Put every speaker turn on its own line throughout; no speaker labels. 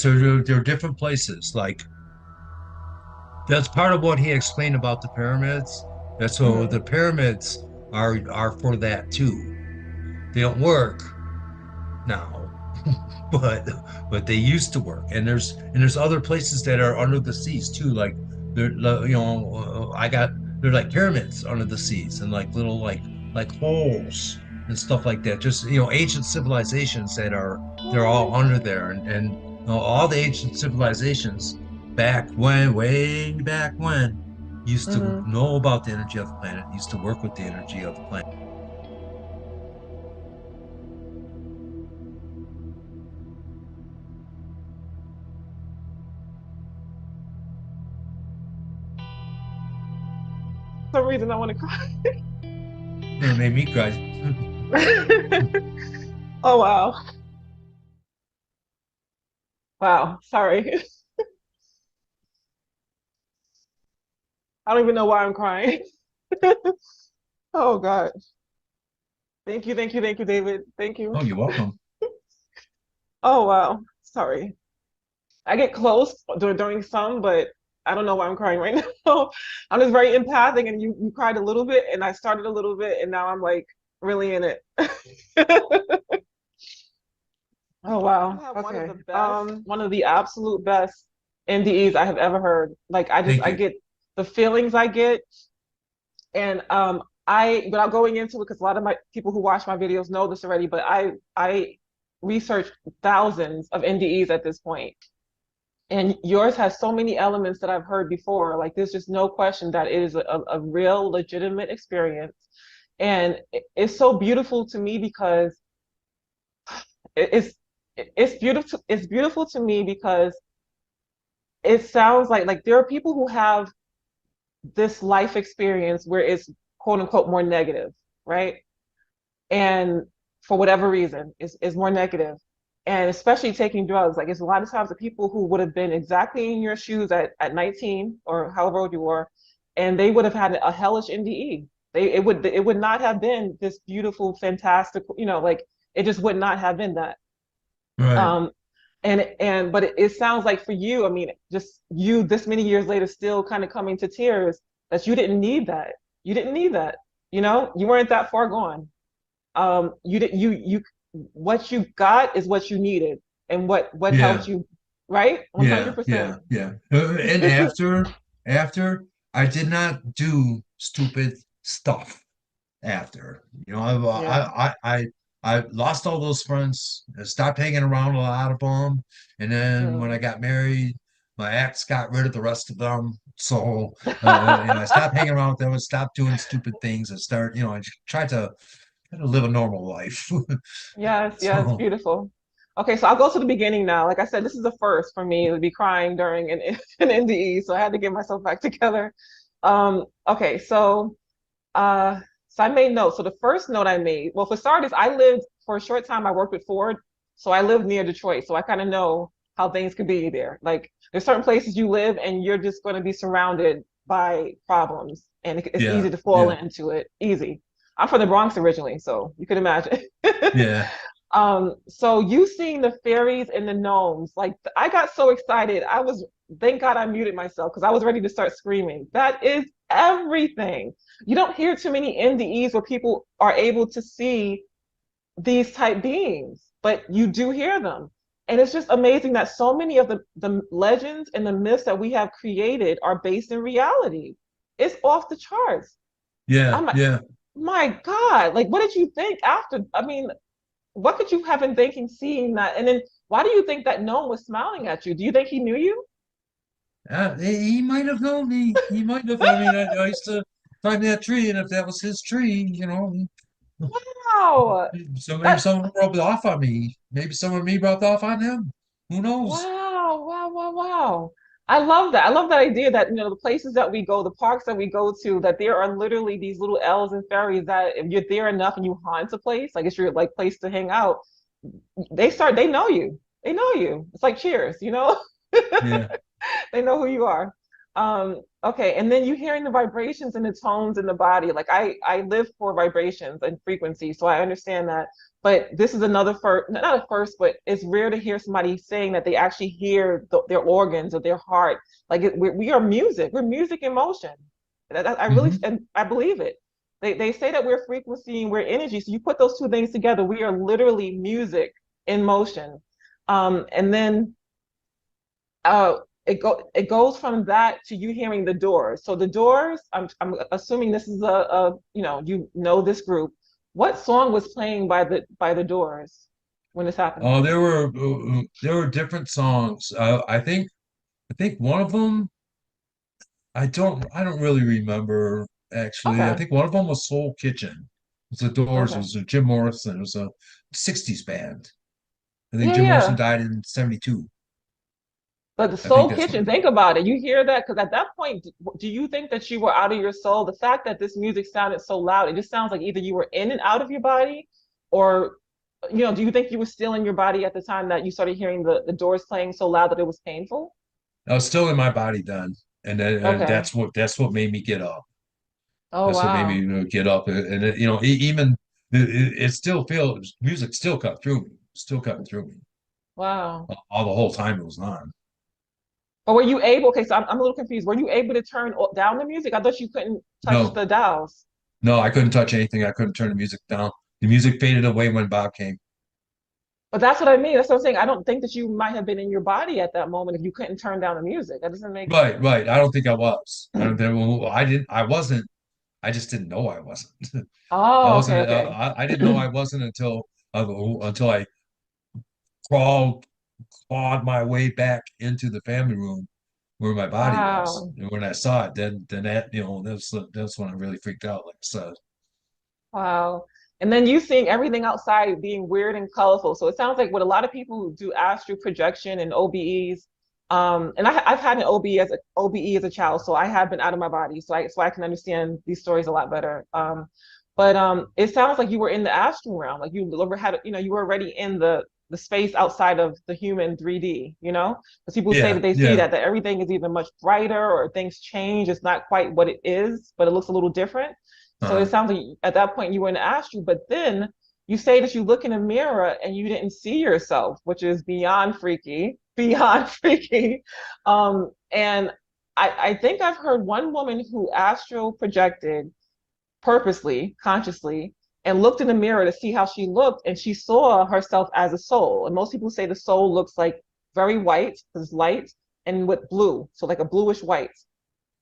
So there are different places. Like that's part of what he explained about the pyramids. That's so
Hmm.
the pyramids are for that too. They don't work now, but they used to work. And there's other places that are under the seas too. Like there, I got they're like pyramids under the seas and like little like holes and stuff like that. Just ancient civilizations that are they're all
What?
under there, and all the ancient civilizations back when, way back when, used to
Hmm.
know about the energy of the planet, used to work with the energy of the planet.
For some reason I want to cry.
It made me cry.
Oh wow. Wow. Sorry. I don't even know why I'm crying. Oh God. Thank you, thank you, thank you, David. Thank you.
Oh, you're welcome.
Oh wow. Sorry. I get close during some, but I don't know why I'm crying right now. I'm just very empathic, and you cried a little bit, and I started a little bit, and now I'm like really in it. Oh wow. Have one of Okay. the best, one of the absolute best NDEs I have ever heard. Like
Thank
I
you.
get the feelings I get, and I without going into it because a lot of my people who watch my videos know this already, but I researched thousands of NDEs at this point. And yours has so many elements that I've heard before. Like there's just no question that it is a real legitimate experience. And it's so beautiful to me because it's it's beautiful to me because it sounds like there are people who have this life experience where it's quote unquote more negative, right? And for whatever reason is more negative. And especially taking drugs, like it's a lot of times the people who would have been exactly in your shoes at 19 or however old you were, and they would have had a hellish NDE. It would not have been this beautiful, fantastic, like it just would not have been that.
Right.
Um, and but it sounds like for you, I mean, just you this many years later, still kind of coming to tears that you didn't need that. You didn't need that. You weren't that far gone. You did you what you got is what you needed, and what helped
Yeah.
you, right?
Yeah.
100%.
Yeah. Yeah. And after I did not do stupid stuff after.
Yeah.
I lost all those friends. I stopped hanging around a lot of them. And then when I
Mm.
got married, my ex got rid of the rest of them. So I stopped hanging around with them and stopped doing stupid things and I just tried to live a normal life.
Yes, yes,
So
beautiful. Okay, so I'll go to the beginning now. Like I said, this is the first for me to be crying during an NDE, so I had to get myself back together. Okay, so I made notes. So the first note I made, well, for starters, I lived for a short time. I worked with Ford, so I lived near Detroit, so I kind of know how things could be there. Like there's certain places you live, and you're just going to be surrounded by problems, and it's
yeah,
easy to fall
yeah,
into it. Easy. I'm from the Bronx originally, so you could imagine.
yeah,
So you seeing the fairies and the gnomes, like I got so excited. Thank God I muted myself because I was ready to start screaming. That is everything. You don't hear too many NDEs where people are able to see these type beings, but you do hear them. And it's just amazing that so many of the legends and the myths that we have created are based in reality. It's off the charts.
yeah,
I'm like,
yeah.
my God, like what did you think after? I mean, what could you have been thinking seeing that? And then why do you think that gnome was smiling at you? Do you think he knew you?
He might have known me. He might have. I mean, I used to climb that tree, and if that was his tree,
Wow.
so maybe
That
someone rubbed off on me. Maybe someone me rubbed off on him. Who knows?
wow, wow, wow, wow. I love that. I love that idea that the places that we go, the parks that we go to, that there are literally these little elves and fairies that if you're there enough and you haunt a place, like it's your like place to hang out, they know you. They know you. It's like cheers.
Yeah,
They know who you are. Okay, and then you hearing the vibrations and the tones in the body. Like I live for vibrations and frequency, so I understand that. But this is another first, not a first, but it's rare to hear somebody saying that they actually hear their organs or their heart. Like we are music. We're music in motion. I really,
Hmm.
and I believe it. They say that we're frequency and we're energy. So you put those two things together, we are literally music in motion. And then uh, it goes from that to you hearing the Doors. So the Doors, I'm assuming this is you know this group. What song was playing by the Doors when this happened?
Oh, there were different songs. I think one of them I don't really remember actually. I
Okay,
think one of them was Soul Kitchen. It was the Doors. It
okay,
was a Jim Morrison. It was a '60s band. I think
yeah,
Jim Morrison
yeah.
died in '72.
But the
I think
Soul
that's what
Kitchen,
it
think about it. You hear that? Because at that point, do you think that you were out of your soul? The fact that this music sounded so loud, it just sounds like either you were in and out of your body, or do you think you were still in your body at the time that you started hearing the Doors playing so loud that it was painful?
I was still in my body then, and
Okay.
that's what made me get up.
Oh
That's what made me,
wow.
get up, and even it still feels music still cut through me, still cutting through me
Wow.
all the whole time it was on.
But were you able, okay, so I'm a little confused. Were you able to turn down the music? I thought you couldn't touch
No,
the dials.
no, I couldn't touch anything. I couldn't turn the music down. The music faded away when Bob came.
But that's what I mean. That's what I'm saying. I don't think that you might have been in your body at that moment if you couldn't turn down the music. That doesn't make
Right, right. I don't think I was. I don't think well, I didn't. I wasn't. I just didn't know I wasn't. I
Oh, okay,
wasn't.
okay.
I didn't know I wasn't until I crawled clawed my way back into the family room where my body was.
Wow.
And when I saw it, then that that's when I really freaked out. Like I said,
Wow. And then you seeing everything outside being weird and colorful. So it sounds like what a lot of people who do astral projection and OBEs, and I've had an OBE as a child, so I have been out of my body, so I can understand these stories a lot better. But it sounds like you were in the astral realm, like you were already in the space outside of the human 3D, because people say
yeah,
that they see
yeah,
that everything is either much brighter or things change. It's not quite what it is, but it looks a little different. So it
uh,
sounds like at that point you were in the astral, but then you say that you look in a mirror and you didn't see yourself, which is beyond freaky, beyond freaky. And I think I've heard one woman who astral projected purposely, consciously, and looked in the mirror to see how she looked, and she saw herself as a soul. And most people say the soul looks like very white, because it's light, and with blue, so like a bluish white.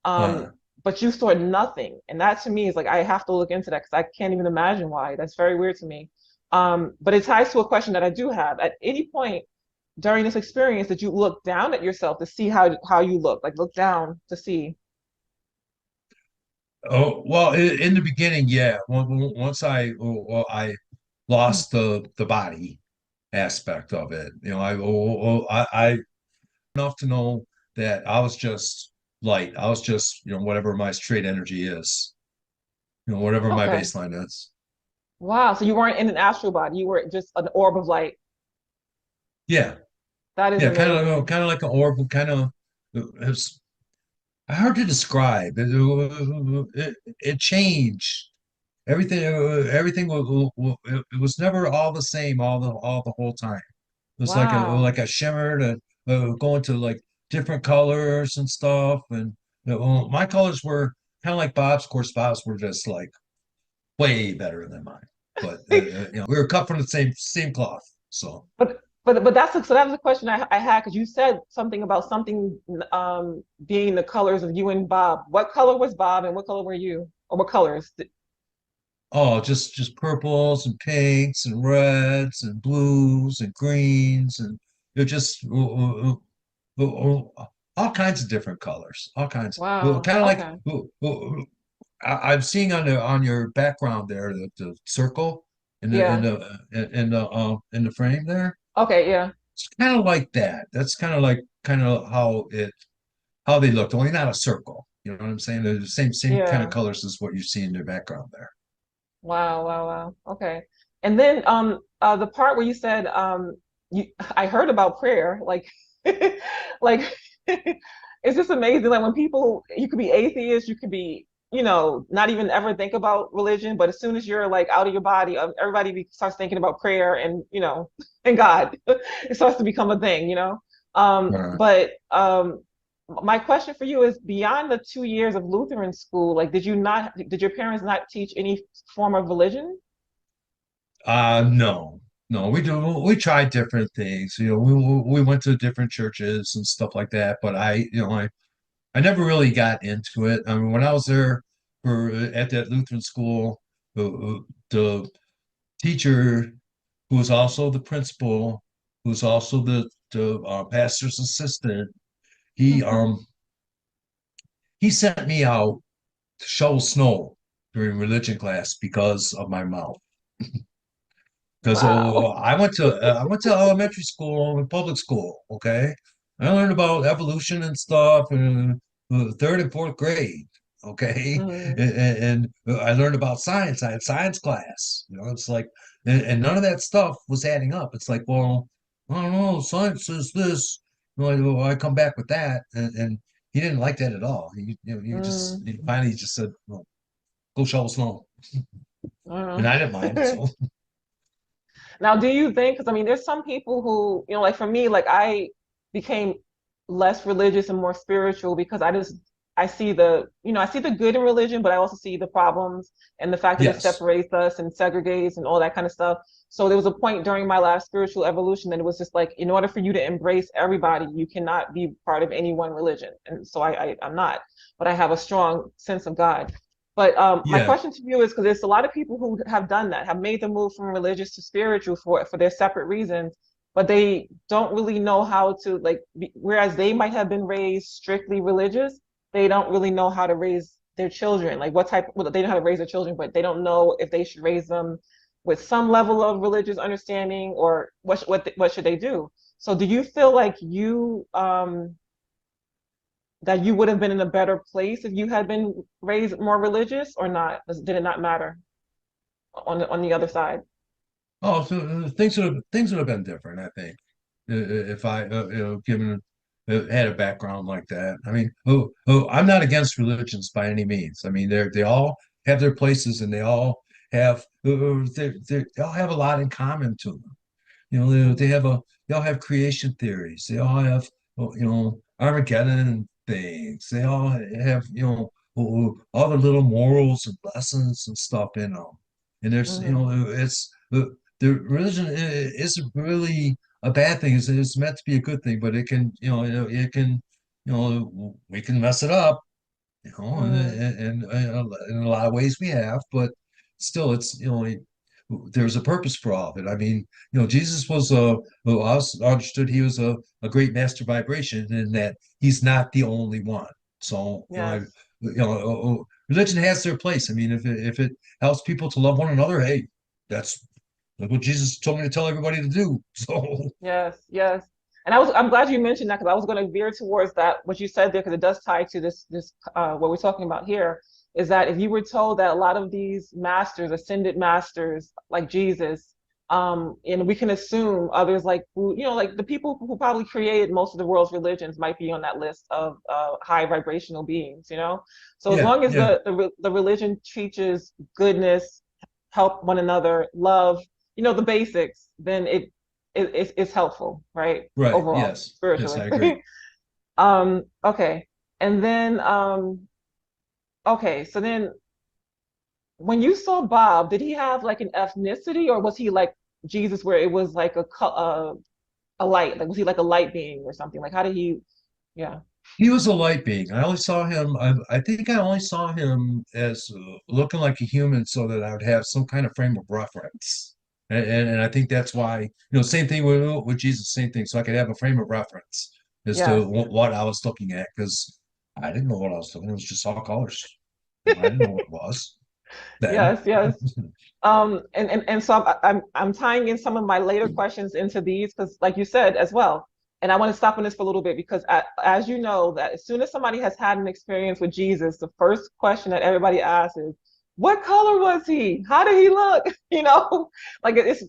Um,
uh.
but you stored nothing. And that to me is like, I have to look into that because I can't even imagine why. That's very weird to me. But it ties to a question that I do have. At any point during this experience, did you look down at yourself to see how you look? Like look down to see.
Oh well, in the beginning, yeah. Once I lost the body aspect of it, I enough to know that I was just light. I was just whatever my straight energy is, whatever my
Okay.
baseline is.
Wow. So you weren't in an astral body. You were just an orb of light.
Yeah,
That is
yeah,
amazing.
kind of like an orb, kind of. It's hard to describe. It changed. Everything it was never all the same all the whole time. It was
Wow.
like a shimmer to go into like different colors and stuff. And my colors were kind of like Bob's. Of course, Bob's were just like way better than mine. But we were cut from the same cloth. So
But so that was the question I had because you said something about something being the colors of you and Bob. What color was Bob and what color were you? Or what colors?
oh, just purples and pinks and reds and blues and greens and they're just all kinds of different colors, all kinds. Well,
Wow.
kind of like
Okay.
I'm seeing on your background there the circle
Yeah.
in the frame there.
Okay, yeah.
It's kind of like that. That's kind of how they looked, only not a circle. You know what I'm saying? They're the same kind of
Yeah.
colors as what you see in the background there.
Wow, wow, wow. Okay. And then the part where you said I heard about prayer, like like it's just amazing. Like when people you could be atheist, you could be not even ever think about religion, but as soon as you're like out of your body, everybody starts thinking about prayer and, and God. It starts to become a thing, you know?
Right.
But my question for you is beyond the 2 years of Lutheran school, like, did your parents not teach any form of religion?
No, no, we tried different things. We went to different churches and stuff like that, but I never really got into it. I mean, when I was there for at that Lutheran school, the teacher who was also the principal, who was also the pastor's assistant, he um he sent me out to shovel snow during religion class because of my mouth. Because
Wow.
I went to elementary school and public school. Okay, I learned about evolution and stuff in third and fourth grade. Okay,
Mm,
and I learned about science. I had science class. It's like, and none of that stuff was adding up. It's like, well, I don't know, science is this. I come back with that, and he didn't like that at all. He finally just said, well, go shovel snow, and
mm.
I didn't mind. So
Now, do you think, because I mean, there's some people who, like for me, like I became less religious and more spiritual because I see the good in religion, but I also see the problems and the fact that it
yes.
separates us and segregates and all that kind of stuff. So there was a point during my last spiritual evolution that it was just like, in order for you to embrace everybody, you cannot be part of any one religion. And so I'm not, but I have a strong sense of God. But my
Yeah.
question to you is because there's a lot of people who have done that, have made the move from religious to spiritual for their separate reasons, but they don't really know how to whereas they might have been raised strictly religious, they don't really know how to raise their children. Like well, they know how to raise their children, but they don't know if they should raise them with some level of religious understanding or what should they do. So do you feel like that you would have been in a better place if you had been raised more religious or not? Did it not matter on the other side?
Oh, so things would have been different, I think, if I, given had a background like that. I mean, I'm not against religions by any means. I mean, they all have their places, and they all have they all have a lot in common to them. They
Mm,
have they all have creation theories. They all have Armageddon and things. They all have all the little morals and lessons and stuff in them. And there's
mhm.
it's the religion isn't really a bad thing. It's meant to be a good thing, but it can it can we can mess it up,
Mm,
and in a lot of ways we have, but still, it's there's a purpose for all of it. I mean, Jesus was well, I understood he was a great master vibration, in that he's not the only one. So
yes.
religion has their place. I mean, if it helps people to love one another, hey, that's what Jesus told me to tell everybody to do. So
Yes, yes. And I'm glad you mentioned that because I was going to veer towards that what you said there because it does tie to this what we're talking about here is that if you were told that a lot of these masters, ascended masters like Jesus, and we can assume others like who, like the people who probably created most of the world's religions might be on that list of high vibrational beings, you know? So as
yeah,
long as
yeah,
the religion teaches goodness, help one another, love, the basics, then it's helpful, right?
right,
Overall,
yes, yes,
spiritually.
I agree.
Okay. And then okay, so then when you saw Bob, did he have like an ethnicity or was he like Jesus where it was like a light? Like was he like a light being or something? Like how did he yeah.
He was a light being. I only saw him. I think I only saw him as looking like a human, so that I would have some kind of frame of reference. And I think that's why, same thing with Jesus, same thing, so I could have a frame of reference as to
Yes.
what I was looking at, because I didn't know what I was looking at. It was just all colors. I didn't know what it was then.
Yes, yes. And so I'm tying in some of my later questions into these because, like you said as well, and I want to stop on this for a little bit because, as you know, that as soon as somebody has had an experience with Jesus, the first question that everybody asks is, "What color was he? How did he look?" You know, like it's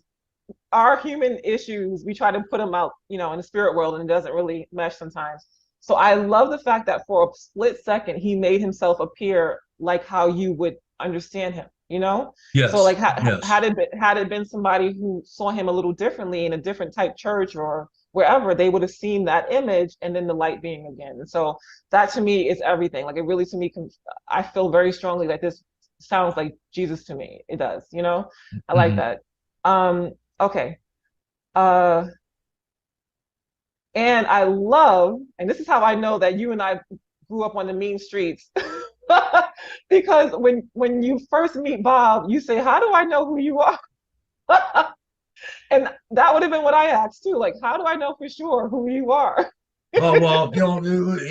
our human issues. We try to put them out, in the spirit world, and it doesn't really mesh sometimes. So I love the fact that for a split second he made himself appear like how you would understand him, you know? So like
Yes, yes.
had it been somebody who saw him a little differently in a different type church or wherever, they would have seen that image and then the light being again. And so that to me is everything. Like it really to me, I feel very strongly that this sounds like Jesus to me. It does, you know? I like
Mhm.
that. Okay. Uh, and I love, and this is how I know that you and I grew up on the mean streets. Because when you first meet Bob, you say, "How do I know who you are?" And that would have been what I asked too. Like, how do I know for sure who you are?
Oh well,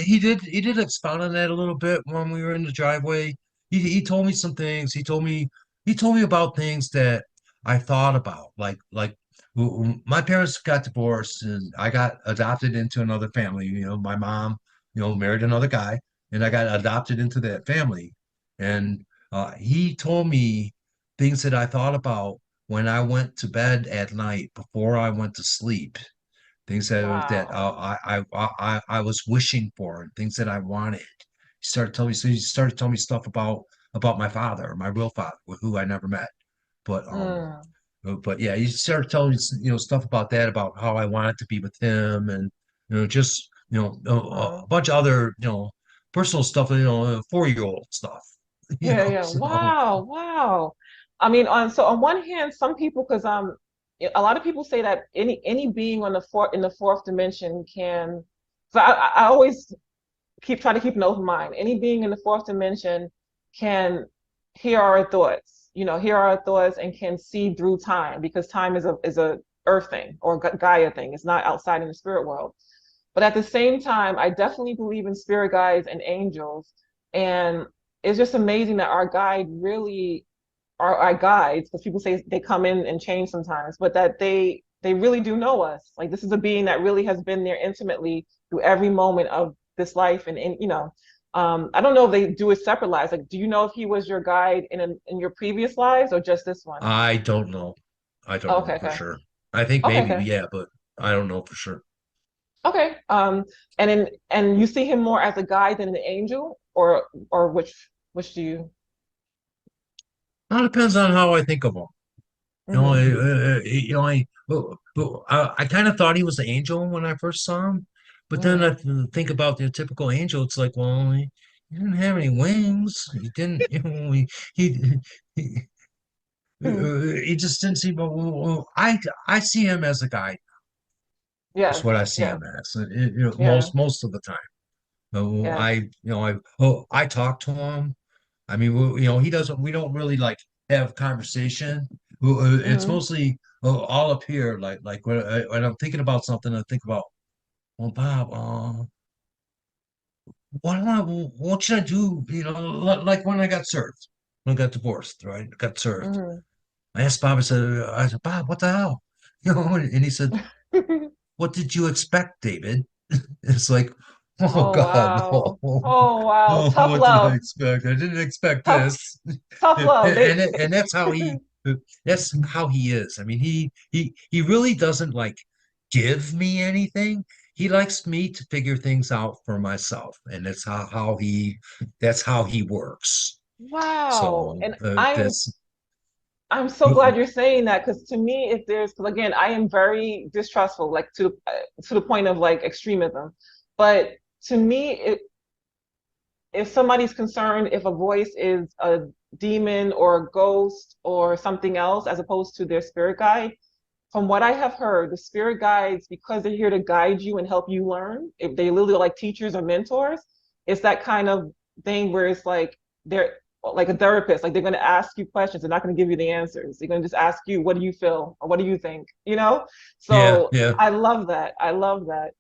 he did expound on that a little bit when we were in the driveway. He told me some things. He told me about things that I thought about. Like my parents got divorced and I got adopted into another family. My mom, married another guy, and I got adopted into that family. And he told me things that I thought about when I went to bed at night before I went to sleep, things that
Wow.
I was wishing for, and things that I wanted. He started telling me stuff about my father, my real father, who I never met. But
Mm,
but yeah, he started telling me stuff about that, about how I wanted to be with him, and just a
mm.
bunch of other personal stuff, 4-year-old stuff,
Yeah, yeah.
so
Wow, wow. I mean, on one hand, some people, because a lot of people say that any being on the fourth dimension can. So I always try to keep an open mind. Any being in the fourth dimension can hear our thoughts, hear our thoughts and can see through time because time is a earth thing or Gaia thing. It's not outside in the spirit world. But at the same time, I definitely believe in spirit guides and angels. And it's just amazing that our guide really are our guides, because people say they come in and change sometimes, but that they really do know us. Like this is a being that really has been there intimately through every moment of this life. And I don't know if they do it separate lives. Like, do you know if he was your guide in your previous lives or just this one?
I don't know. I don't
Oh,
know
okay,
for
okay,
sure. I think
okay,
maybe,
okay,
yeah, but I don't know for sure.
okay. And you see him more as a guide than an angel, or which do you?
It depends on how I think of him.
Hmm.
I kind of thought he was an angel when I first saw him, but then
Hmm.
I think about the typical angel. It's like, well, he didn't have any wings. He didn't, he,
Hmm.
he just didn't seem. I see him as a guide. That's
Yes,
what I see
yes,
him as.
yeah,
Most of the time.
yes.
I talk to him. I mean, he doesn't. We don't really like have conversation. It's
Hmm.
mostly all up here. Like when I'm thinking about something, I think about, well, Bob, what should I do? Like when I got served, when I got divorced, right? Got served.
Hmm.
I asked Bob. I said, Bob, what the hell? And he said, "What did you expect, David?" It's like, oh
Oh
God,
wow.
no.
Oh wow.
Oh,
Tough
what did I
love.
expect? I didn't expect
Tough
this.
tough
And,
love.
and that's how he is. I mean, he really doesn't like give me anything. He likes me to figure things out for myself, and that's how he works.
Wow.
So
And I'm so glad you're saying that, because to me, if there's, because again, I am very distrustful, like to the point of like extremism. But to me, if somebody's concerned if a voice is a demon or a ghost or something else as opposed to their spirit guide, from what I have heard, the spirit guides, because they're here to guide you and help you learn, if they literally are like teachers or mentors, it's that kind of thing where it's like they're like a therapist, like they're going to ask you questions, they're not going to give you the answers. They're going to just ask you, what do you feel? Or what do you think?
Yeah,
So
yeah.
I love that. I love that.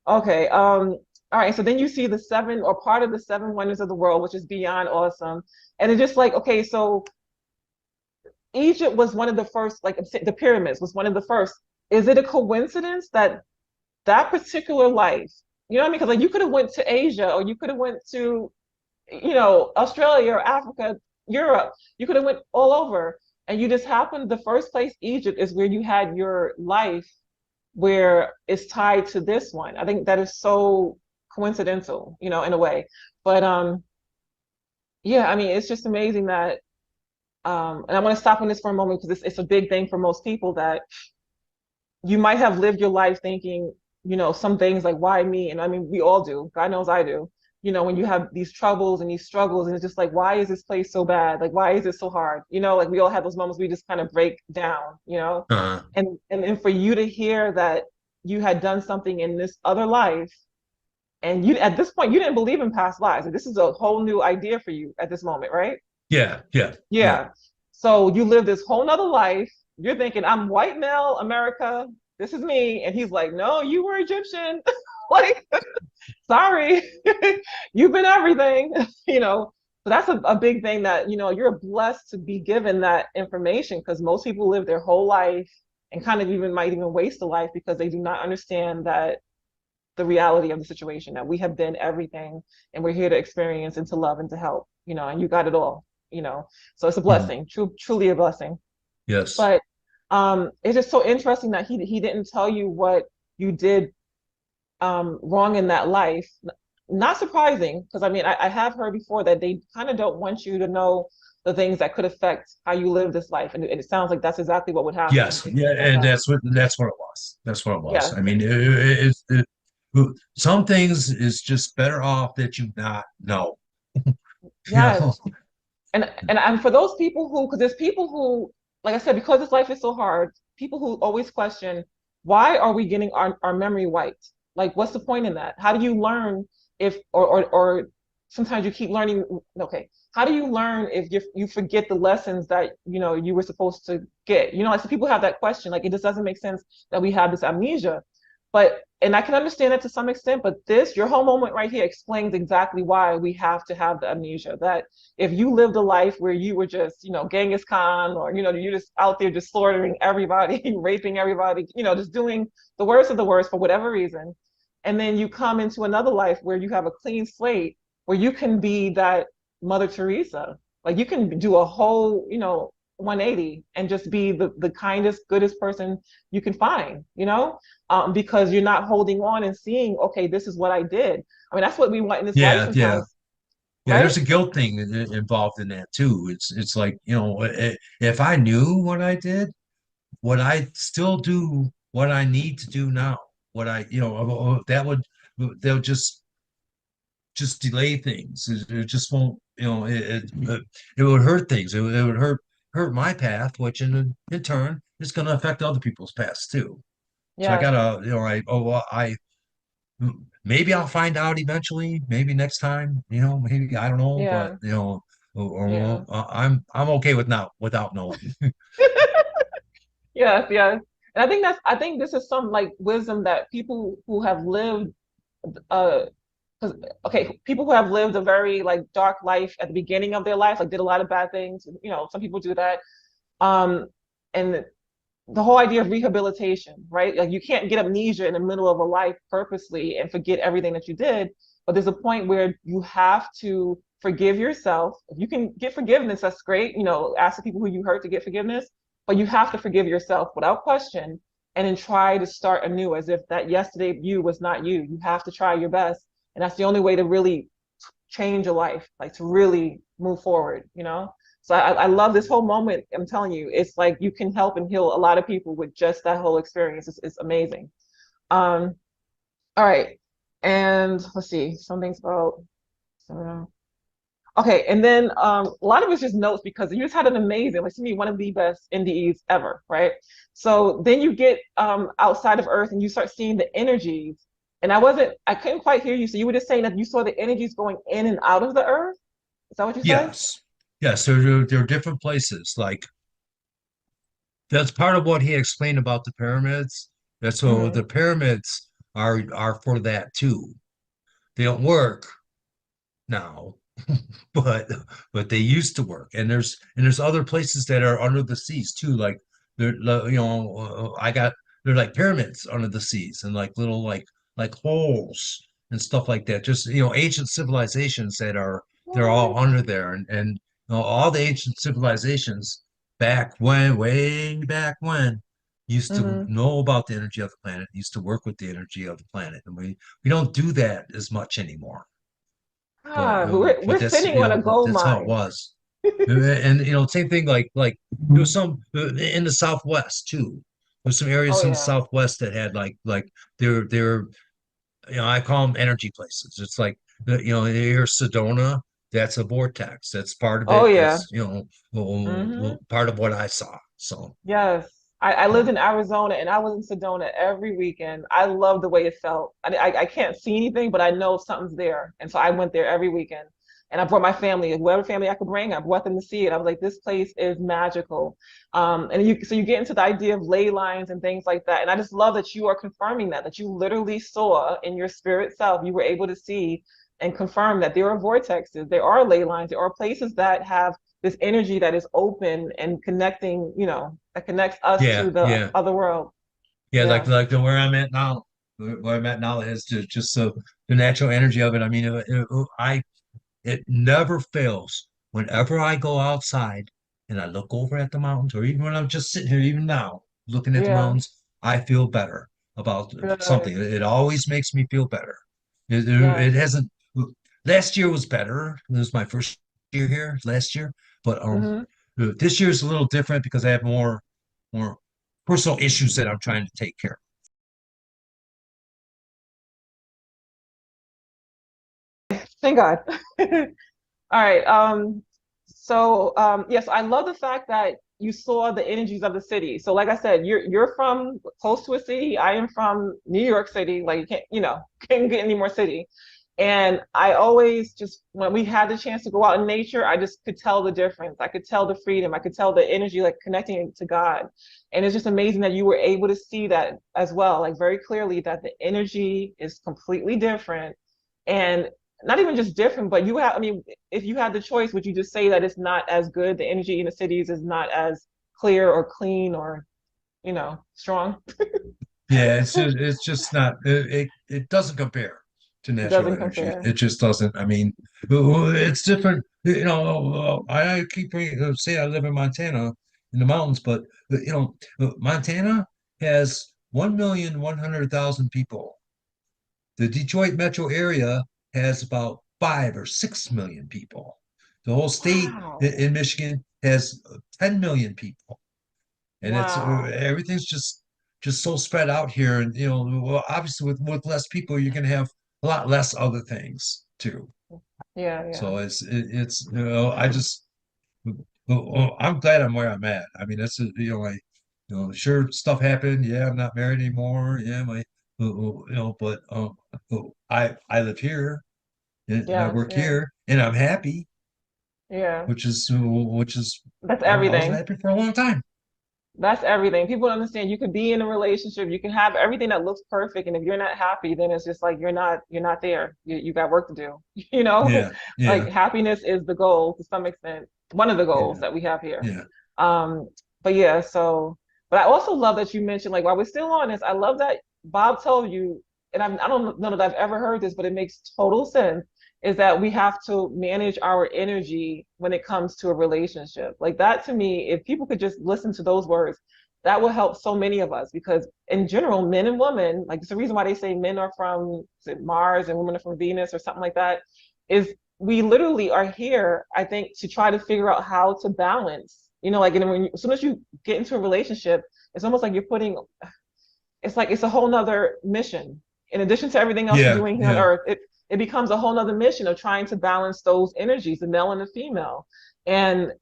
Okay. All right. So then you see the seven or part of the seven wonders of the world, which is beyond awesome. And it's just like, okay, so Egypt was one of the first, like the pyramids was one of the first. Is it a coincidence that that particular life, you know what I mean? Because like you could have went to Asia or you could have went to, Australia or Africa, Europe. You could have went all over, and you just happened. The first place, Egypt, is where you had your life where it's tied to this one. I think that is so coincidental, in a way. But yeah, I mean, it's just amazing that and I want to stop on this for a moment because it's a big thing for most people that you might have lived your life thinking, some things like, why me? And I mean, we all do. God knows I do. When you have these troubles and these struggles, and it's just like, why is this place so bad? Like, why is it so hard? Like we all have those moments we just kind of break down.
Uh,
And for you to hear that you had done something in this other life, and you at this point you didn't believe in past lives. Like, this is a whole new idea for you at this moment, right?
yeah, yeah, yeah.
Yeah. So you live this whole nother life. You're thinking, I'm white male America. This is me. And he's like, no, you were Egyptian. Like, sorry, you've been everything, So that's a big thing that, you're blessed to be given that information because most people live their whole life and kind of even might even waste a life because they do not understand that the reality of the situation, that we have been everything and we're here to experience and to love and to help, and you got it all. So it's a
Mhm.
blessing, truly a blessing.
Yes.
But it's just so interesting that he didn't tell you what you did wrong in that life. Not surprising, because I mean, I have heard before that they kind of don't want you to know the things that could affect how you live this life. And it sounds like that's exactly what would happen
Yes.
if you
Yeah.
found
And
out.
that's what it was. That's what it was.
Yeah,
I mean, some things is just better off that you not know. You
yes.
know.
And for those people who, because there's people who, like I said, because this life is so hard, people who always question, why are we getting our memory wiped? Like, what's the point in that? How do you learn if, or sometimes you keep learning, okay, how do you learn if you forget the lessons that, you were supposed to get? Like, so people have that question, like, it just doesn't make sense that we have this amnesia. And I can understand that to some extent, but your whole moment right here explains exactly why we have to have the amnesia. That if you lived a life where you were just, Genghis Khan, or, you're just out there just slaughtering everybody, raping everybody, just doing the worst of the worst for whatever reason. And then you come into another life where you have a clean slate, where you can be that Mother Teresa. Like you can do a whole, 180 and just be the kindest, goodest person you can find, because you're not holding on and seeing, okay, this is what I did. I mean, that's what we want in this life
Yeah. Yeah.
sometimes,
Yeah.
right?
There's a guilt thing involved in that too. It's like, if I knew what I did, would I still do what I need to do now? What I, they'll just delay things. It just won't, it would hurt things. It would hurt my path, which in turn is going to affect other people's paths too. So I
Yeah,
gotta, well, maybe I'll find out eventually, maybe next time, maybe I don't know, but
yeah,
or
yeah.
I'm okay with now without knowing.
Yes, yes. And I think this is some like wisdom that people who have lived uh 'cause, okay, people who have lived a very like dark life at the beginning of their life, like did a lot of bad things, some people do that. Um, and the whole idea of rehabilitation, right? Like you can't get amnesia in the middle of a life purposely and forget everything that you did. But there's a point where you have to forgive yourself. If you can get forgiveness, that's great. Ask the people who you hurt to get forgiveness, but you have to forgive yourself without question and then try to start anew as if that yesterday you was not you. You have to try your best. And that's the only way to really change your life, like to really move forward. So I love this whole moment. I'm telling you, it's like you can help and heal a lot of people with just that whole experience. It's amazing. Um, all right. And let's see, some things about okay, and then a lot of it's just notes because you just had an amazing, like to me, one of the best NDEs ever, right? So then you get outside of Earth and you start seeing the energies. And I couldn't quite hear you. So you were just saying that you saw the energies going in and out of the Earth. Is that what you said?
Yes. Yes, there are different places. Like that's part of what he explained about the pyramids. That's so
Hmm.
the pyramids are for that too. They don't work now, but but they used to work. And there's other places that are under the seas too. Like I got they're like pyramids under the seas and like little like holes and stuff like that. Just ancient civilizations they're
What?
all under there, and all the ancient civilizations back way back when. used to
Hmm.
know about the energy of the planet, used to work with the energy of the planet, and we don't do that as much anymore.
Ah, but we're
But that's
sitting on a gold
that's how it
mine.
was. And same thing like there was some in the Southwest too. There's some
Oh
areas in the
yeah.
Southwest that had like they're I call them energy places. It's like here's Sedona. That's a vortex. That's part of
Oh
it.
yeah.
That's
Hmm.
part of what I saw. So
Yes. I lived
uh,
in Arizona and I was in Sedona every weekend. I love the way it felt. I can't see anything, but I know something's there. And so I went there every weekend. And I brought my family, whatever family I could bring, I brought them to see it. I was like, this place is magical. And so you get into the idea of ley lines and things like that. And I just love that you are confirming that you literally saw in your spirit self, you were able to see and confirm that there are vortexes, there are ley lines, there are places that have this energy that is open and connecting, that connects us
yeah,
to the
yeah,
other world.
yeah.
Yeah.
Like the where I'm at now, where I'm at now is just the natural energy of it. I mean, it never fails. Whenever I go outside and I look over at the mountains, or even when I'm just sitting here, even now, looking at the
Yeah.
mountains, I feel better about something.
Good.
It always makes me feel better. It
Yes.
hasn't. Last year was better. It was my first year here last year, but
Hmm.
this year is a little different because I have more personal issues that I'm trying to take care of.
Thank God. All right. Yes, I love the fact that you saw the energies of the city. So like I said, you're from close to a city. I am from New York City. Like you can't, can't get any more city. And I always just when we had the chance to go out in nature, I just could tell the difference. I could tell the freedom. I could tell the energy like connecting to God. And it's just amazing that you were able to see that as well, like very clearly that the energy is completely different. And not even just different, but I mean, if you had the choice, would you just say that it's not as good? The energy in the cities is not as clear or clean or, strong?
Yeah, it's just not it doesn't compare to
It
natural
doesn't
energy.
compare.
It just doesn't. I mean, it's different. I keep say I live in Montana in the mountains, but Montana has 1,100,000 people. The Detroit metro area has about 5 or 6 million people. The whole state
Wow.
in Michigan has 10 million people, and it's
Wow.
everything's just so spread out here. And well, obviously with less people, you're going to have a lot less other things too.
Yeah, yeah.
So it's I just I'm glad I'm where I'm at. I mean, that's like sure stuff happened. Yeah, I'm not married anymore. Yeah, my but I live here and I
Yes,
work
yeah.
here and I'm happy,
Yeah.
which is
That's
I was
everything.
happy for a long time.
That's everything. People don't understand you could be in a relationship, you can have everything that looks perfect, and if you're not happy, then it's just like you're not there. You got work to do.
Yeah,
Like
yeah,
happiness is the goal to some extent, one of the goals
yeah,
that we have here.
yeah.
Um, but yeah, but I also love that you mentioned, like while we're still on this, I love that Bob told you, and I don't know that I've ever heard this, but it makes total sense, is that we have to manage our energy when it comes to a relationship. Like that to me, if people could just listen to those words, that will help so many of us because in general, men and women, like it's the reason why they say men are from Mars and women are from Venus or something like that, is we literally are here, I think, to try to figure out how to balance. Like as soon as you get into a relationship, it's almost like you're putting, it's like it's a whole nother mission. In addition to everything else you're
Yeah,
doing here on
yeah,
Earth, it becomes a whole nother mission of trying to balance those energies, the male and the female. And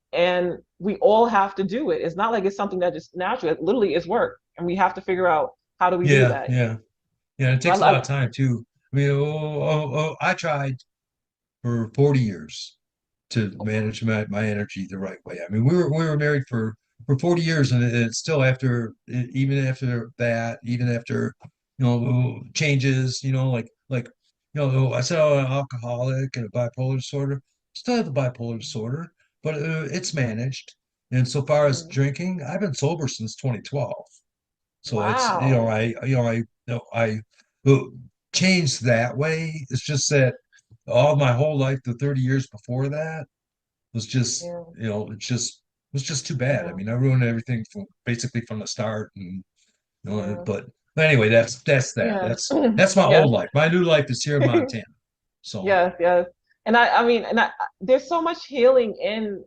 we all have to do it. It's not like it's something that just natural. It literally is work. And we have to figure out how do we do
yeah,
that.
yeah, yeah. It
So I
takes a lot
love
of time too. I mean, I tried for 40 years to manage my energy the right way. I mean, we were married for 40 years, and it's still even after that, even after changes, I said I'm an alcoholic and a bipolar disorder. Still have the bipolar disorder, but it's managed. And so far as
mm,
drinking, I've been sober since 2012. So it's
wow.
I uh, changed that way. It's just that all my whole life, the 30 years before that, was just
Yeah,
it was just too bad. I
yeah.
mean, I ruined everything from basically from the start, and
Yeah.
But anyway, that's that.
Yeah.
That's my
Yes.
old life. My new life is here in Montana. So
Yes, yes. And I mean, there's so much healing in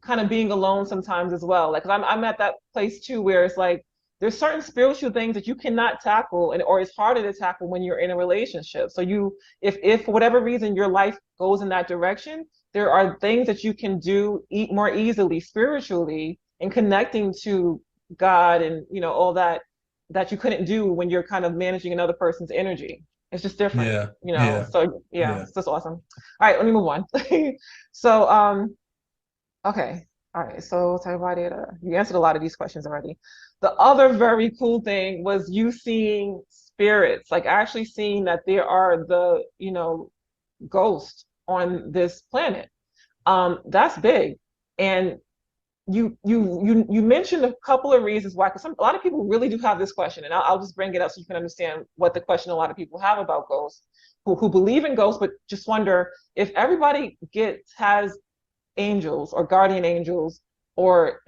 kind of being alone sometimes as well. Like, 'cause I'm at that place too where it's like there's certain spiritual things that you cannot tackle and or it's harder to tackle when you're in a relationship. So if for whatever reason your life goes in that direction, there are things that you can do eat more easily spiritually and connecting to God and all that you couldn't do when you're kind of managing another person's energy. It's just different,
yeah, yeah,
So yeah,
yeah.
it's just awesome. All right, let me move on. So okay. All right. So tell everybody you answered a lot of these questions already. The other very cool thing was you seeing spirits, like actually seeing that there are ghosts on this planet. That's big. And you mentioned a couple of reasons why, because a lot of people really do have this question, and I'll just bring it up so you can understand what the question a lot of people have about ghosts, who believe in ghosts, but just wonder if everybody has angels or guardian angels or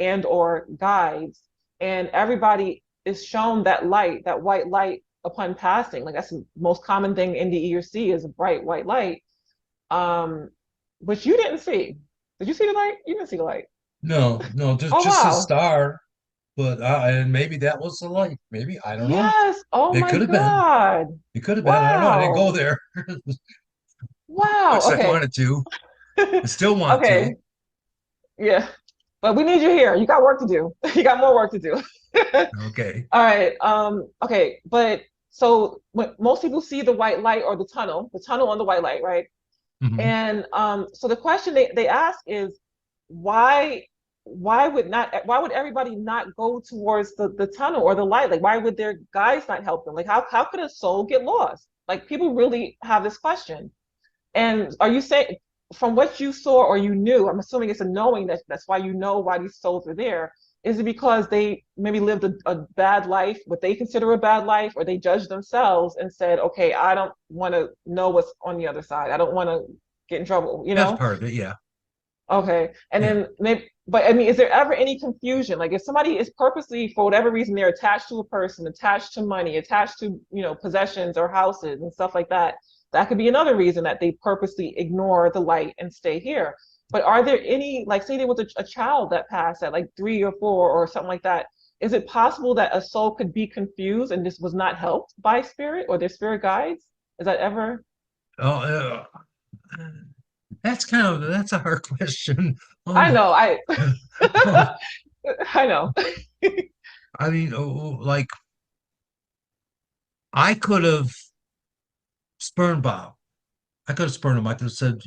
guides, and everybody is shown that light, that white light upon passing. Like that's the most common thing NDE or see is a bright white light. Um, which you didn't see. Did you see the light? You didn't see the light.
No, no,
Oh
just a
wow.
star. But and maybe that was the light. Maybe I don't know.
Yes. Oh
It
my
could have been.
God.
It could have been. I don't know. I didn't go
Wow.
there.
Wow.
Much I
Okay.
wanted to. I still want to.
Okay. Yeah. But we need you here. You got work to do. You got more work to do.
Okay.
All right. Okay. But so when most people see the white light or the tunnel on the white light, right?
Hmm.
And so the question they ask is why why would everybody not go towards the tunnel or the light? Like why would their guides not help them? Like how could a soul get lost? Like people really have this question. And are you saying from what you saw or you knew, I'm assuming it's a knowing that's why you know why these souls are there. Is it because they maybe lived a bad life, what they consider a bad life, or they judged themselves and said, okay, I don't want to know what's on the other side. I don't want to get in trouble, you
That's
know?
part of it. Yeah.
Okay. And
Yeah.
then maybe, but I mean, is there ever any confusion? Like if somebody is purposely, for whatever reason, they're attached to a person, attached to money, attached to, possessions or houses and stuff like that, that could be another reason that they purposely ignore the light and stay here. But are there any, like, say there was a child that passed at like 3 or 4 or something like that? Is it possible that a soul could be confused and this was not helped by spirit or their spirit guides? Is that ever?
Oh, that's a hard question.
I
Um,
know,
um,
I know.
I mean, like I could have spurned Bob. I could have spurned him. I could have said,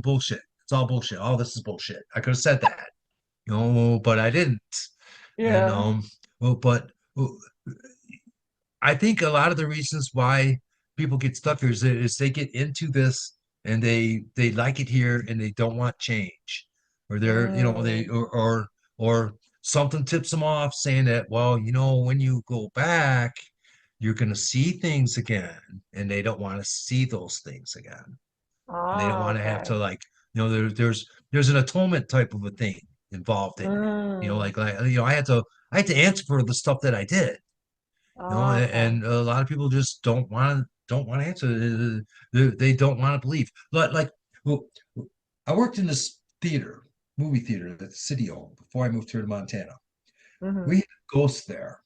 bullshit. It's all bullshit. All this is bullshit. I could have said that, but I didn't. And
Yeah.
but I think a lot of the reasons why people get stuck here is they get into this and they like it here and they don't want change, or they're they
Mm.
or something tips them off saying that, well, when you go back, you're going to see things again, and they don't want to see those things again, and they don't
Ah,
want to have
okay.
to, like, there's an atonement type of a thing involved in it.
Mm.
I had to answer for the stuff that I did,
Ah, okay.
and a lot of people just don't want to answer. They don't want to believe. Like, well, I worked in this movie theater that the city owned before I moved here to Montana. We
Hmm.
had ghosts there,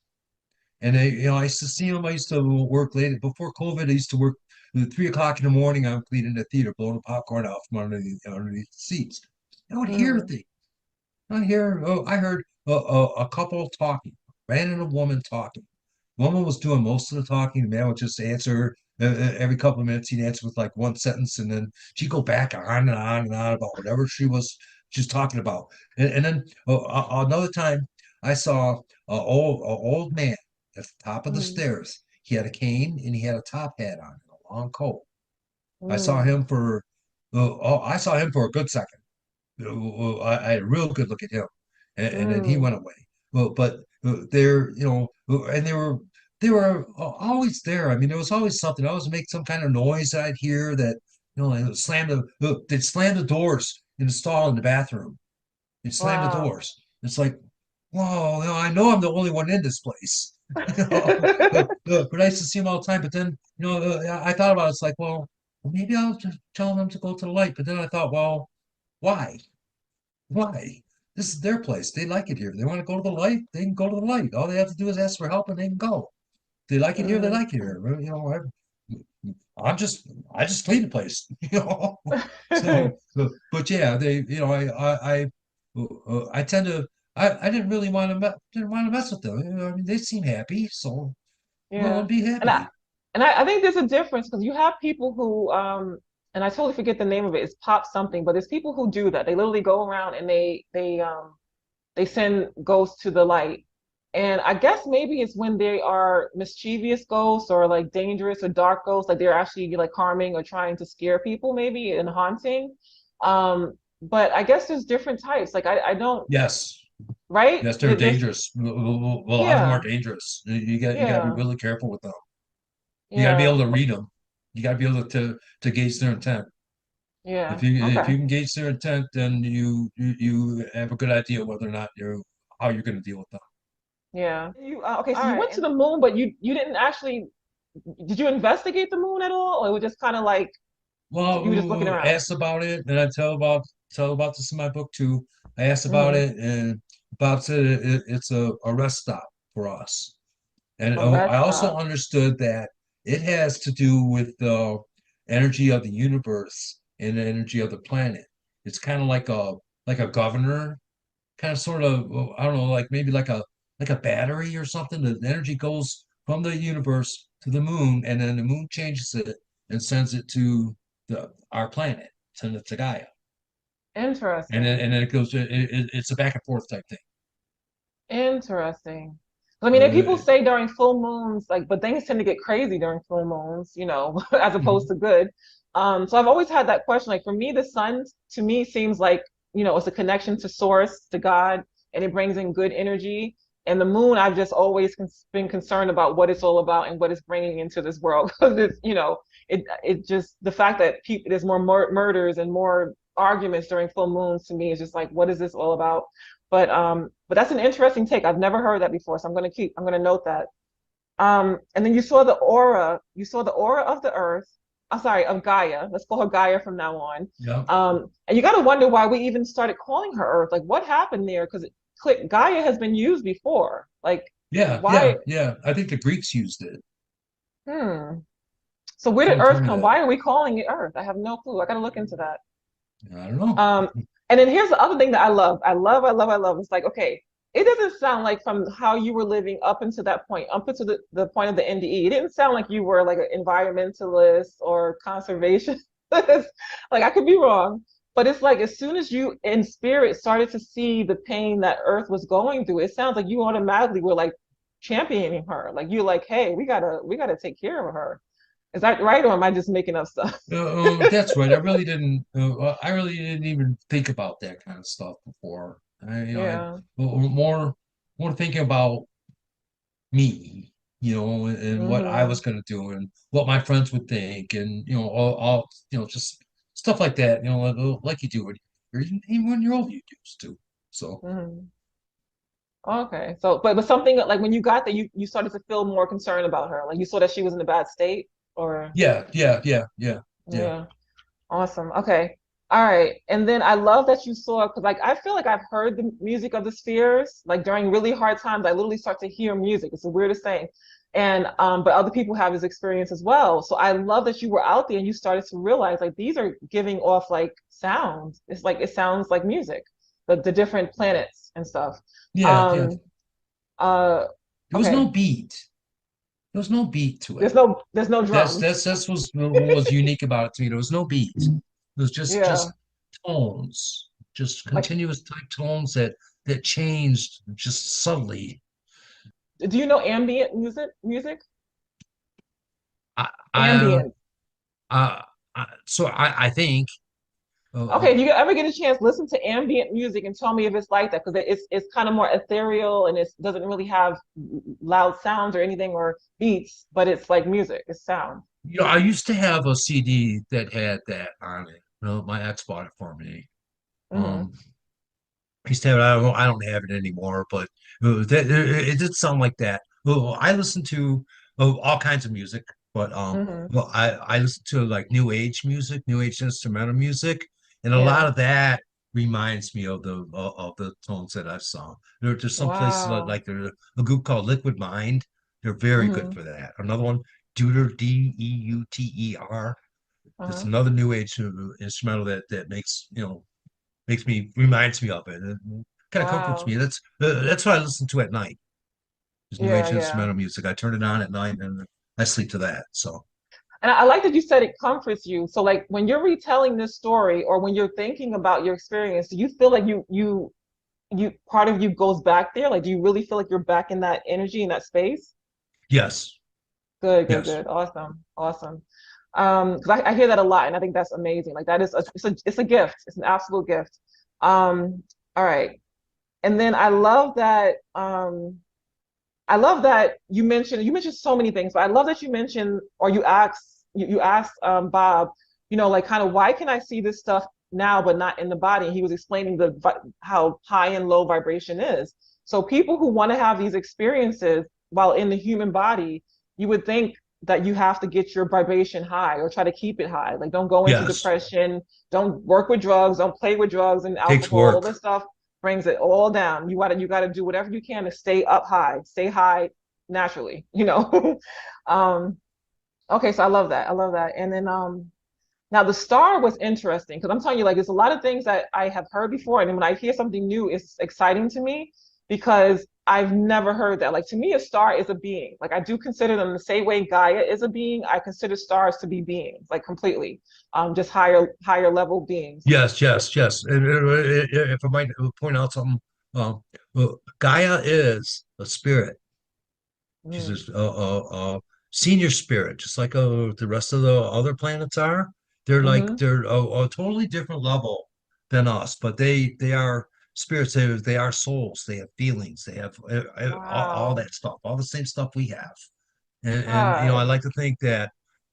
and I used to see them. I used to work late before COVID. I used to work at 3 o'clock in the morning. I would clean the theater, blowing the popcorn out from underneath the seats. I would hear
Mm.
things. I heard a couple talking, a man and a woman talking. Woman was doing most of the talking. The man would just answer every couple of minutes. He'd answer with like one sentence, and then she'd go back on and on and on about whatever she was just talking about. And then another time, I saw a old man at the top of the
Mm.
stairs. He had a cane and he had a top hat on and a long coat. I saw
Mm.
him for a good second. I had a real good look at him, and then he
Mm.
went away. Well, but they're and they were always there. I mean, there was always something. I always make some kind of noise that I'd hear that they'd slam the doors in the stall in the bathroom. They'd slam the
Wow.
doors. It's like, whoa, I know I'm the only one in this place. But I used to see them all the time. But then, I thought about it. It's like, well, maybe I'll just tell them to go to the light. But then I thought, well, why? Why? This is their place. They like it here. They want to go to the light. They can go to the light. All they have to do is ask for help, and they can go. They like it here. They
Mm.
like it here. I just clean the place. But yeah, I tend to, I didn't really want to, didn't want to mess with them. I mean, they seem happy, so well,
Yeah.
be
And I
happy.
and I think there's a difference because you have people who and I totally forget the name of it. It's pop something, but there's people who do that. They literally go around and they send ghosts to the light. And I guess maybe it's when they are mischievous ghosts or like dangerous or dark ghosts, like they're actually like harming or trying to scare people maybe and haunting. But I guess there's different types. Like I don't,
Yes,
right?
yes, they're
There's
dangerous. A lot of them are
yeah,
dangerous. You got to be
yeah,
really careful with them. You got to be
yeah,
able to read them. You got to be able to gauge their intent.
yeah.
If
Okay.
you can gauge their intent, then you have a good idea whether or not you're how you're going to deal with them.
Yeah. You okay, so
All
you
right.
went to the moon, but you didn't actually did you investigate the moon at all? Or it was just kind of like you were just looking
Well,
around?
asked about it, and I tell about this in my book too. I asked about
Hmm.
it, and Bob said it's a rest stop for us. And
A
I
rest
also
stop.
understood that it has to do with the energy of the universe and the energy of the planet. It's kind of like a governor, kind of sort of I don't know, like maybe like a battery or something. The energy goes from the universe to the moon, and then the moon changes it and sends it to the our planet, sends it to Gaia,
Interesting.
and then it goes. It's a back and forth type thing.
Interesting. I mean, people
Uh,
say during full moons, like, but things tend to get crazy during full moons, as opposed
mhm.
to good. So I've always had that question. Like for me, the sun to me seems like, it's a connection to source, to God, and it brings in good energy. And the moon, I've just always been concerned about what it's all about and what it's bringing into this world. Because it just the fact that there's more murders and more arguments during full moons to me is just like, what is this all about? But that's an interesting take. I've never heard that before, so I'm gonna note that. And then you saw the aura of the earth. I'm sorry, of Gaia. Let's call her Gaia from now on.
Yeah,
And you got to wonder why we even started calling her Earth. Like, what happened there? Because Gaia has been used before. Like,
yeah,
why?
yeah. I think the Greeks used it.
Hmm. So where did
Someone told
Earth
me
come?
that.
Why are we calling it Earth? I have no clue. I got to look into that.
I don't know.
Um, and then here's the other thing that I love. I love, I love, I love. It's like, okay, it doesn't sound like from how you were living up until that point, up until the point of the NDE, it didn't sound like you were like an environmentalist or conservationist. Like I could be wrong, but it's like as soon as you in spirit started to see the pain that Earth was going through, it sounds like you automatically were like championing her. Like you're like, hey, we gotta take care of her. Is that right, or am I just making up stuff?
That's right. I really didn't even think about that kind of stuff before. I
Yeah.
more thinking about me, and what I
Hmm.
was going to do and what my friends would think, and all just stuff like that. Like you do when you're even when you're old, you used to. So
Hmm. Okay. So, but something like when you got there, you started to feel more concerned about her. Like you saw that she was in a bad state, or
yeah, yeah, yeah, yeah, yeah.
yeah. Awesome. Okay. All right. And then I love that you saw because like I feel like I've heard the music of the spheres. Like during really hard times, I literally start to hear music. It's the weirdest thing. And but other people have this experience as well. So I love that you were out there and you started to realize like these are giving off like sounds. It's like it sounds like music, the different planets and stuff.
Yeah, yeah.
Um uh
There was no
okay.
beat. There was no beat to it.
There's no drums.
That's what was unique about it to me. There was no beat. It was
Yeah.
just tones, just
Like
continuous type tones that changed just subtly.
do you know ambient music?
I I,
Ambient.
I think
Okay, if you ever get a chance, listen to ambient music and tell me if it's like that because it's kind of more ethereal and it doesn't really have loud sounds or anything or beats, but it's like music, it's sound.
I used to have a CD that had that on it. My ex bought it for me.
Hmm.
Um, I used to have it. I don't have it anymore, but it did sound like that. well, I listen to all kinds of music, but
Hmm.
well, I listen to like new age music, new age instrumental music, and a lot
Yeah.
of that reminds me of the tones that I've sung. There's some places
Wow.
like there's a group called Liquid Mind. They're very good
Hmm.
for that. Another one, Deuter, Deuter. That's
Uh-huh.
another new age instrumental that makes me reminds me of it. It kind of comforts
Wow.
me. That's what I listen to at night. Is new
Yeah,
age
yeah.
instrumental music. I turn it on at night and I sleep to that. So
And I like that you said it comforts you. So like when you're retelling this story or when you're thinking about your experience, do you feel like you part of you goes back there? Like do you really feel like you're back in that energy in that space?
yes,
Good, good,
yes,
good. Awesome. Awesome. 'Cause I hear that a lot and I think that's amazing. Like that is it's a gift. It's an absolute gift. All right. And then I love that you mentioned so many things, but I love that you mentioned or you asked Bob, like kind of why can I see this stuff now but not in the body? And he was explaining how high and low vibration is. So people who want to have these experiences while in the human body, you would think that you have to get your vibration high or try to keep it high. Like don't go into
yes.
depression, don't work with drugs, don't play with drugs and
Takes
alcohol, all
work.
this stuff brings it all down. You gotta do whatever you can to stay high naturally. um, okay, so I love that. I love that. And then now the star was interesting because I'm telling you, like, there's a lot of things that I have heard before, and then when I hear something new, it's exciting to me because I've never heard that. Like to me, a star is a being. Like I do consider them the same way Gaia is a being. I consider stars to be beings, like completely, just higher level beings.
Yes, yes, yes. If I might point out something, well, Gaia is a spirit.
Mm.
She's a senior spirit, just like the rest of the other planets are.
Hmm.
They're a totally different level than us, but they are spirits. They are souls. They have feelings. They have all
Wow.
that stuff, all the same stuff we have. And I
God.
like to think that,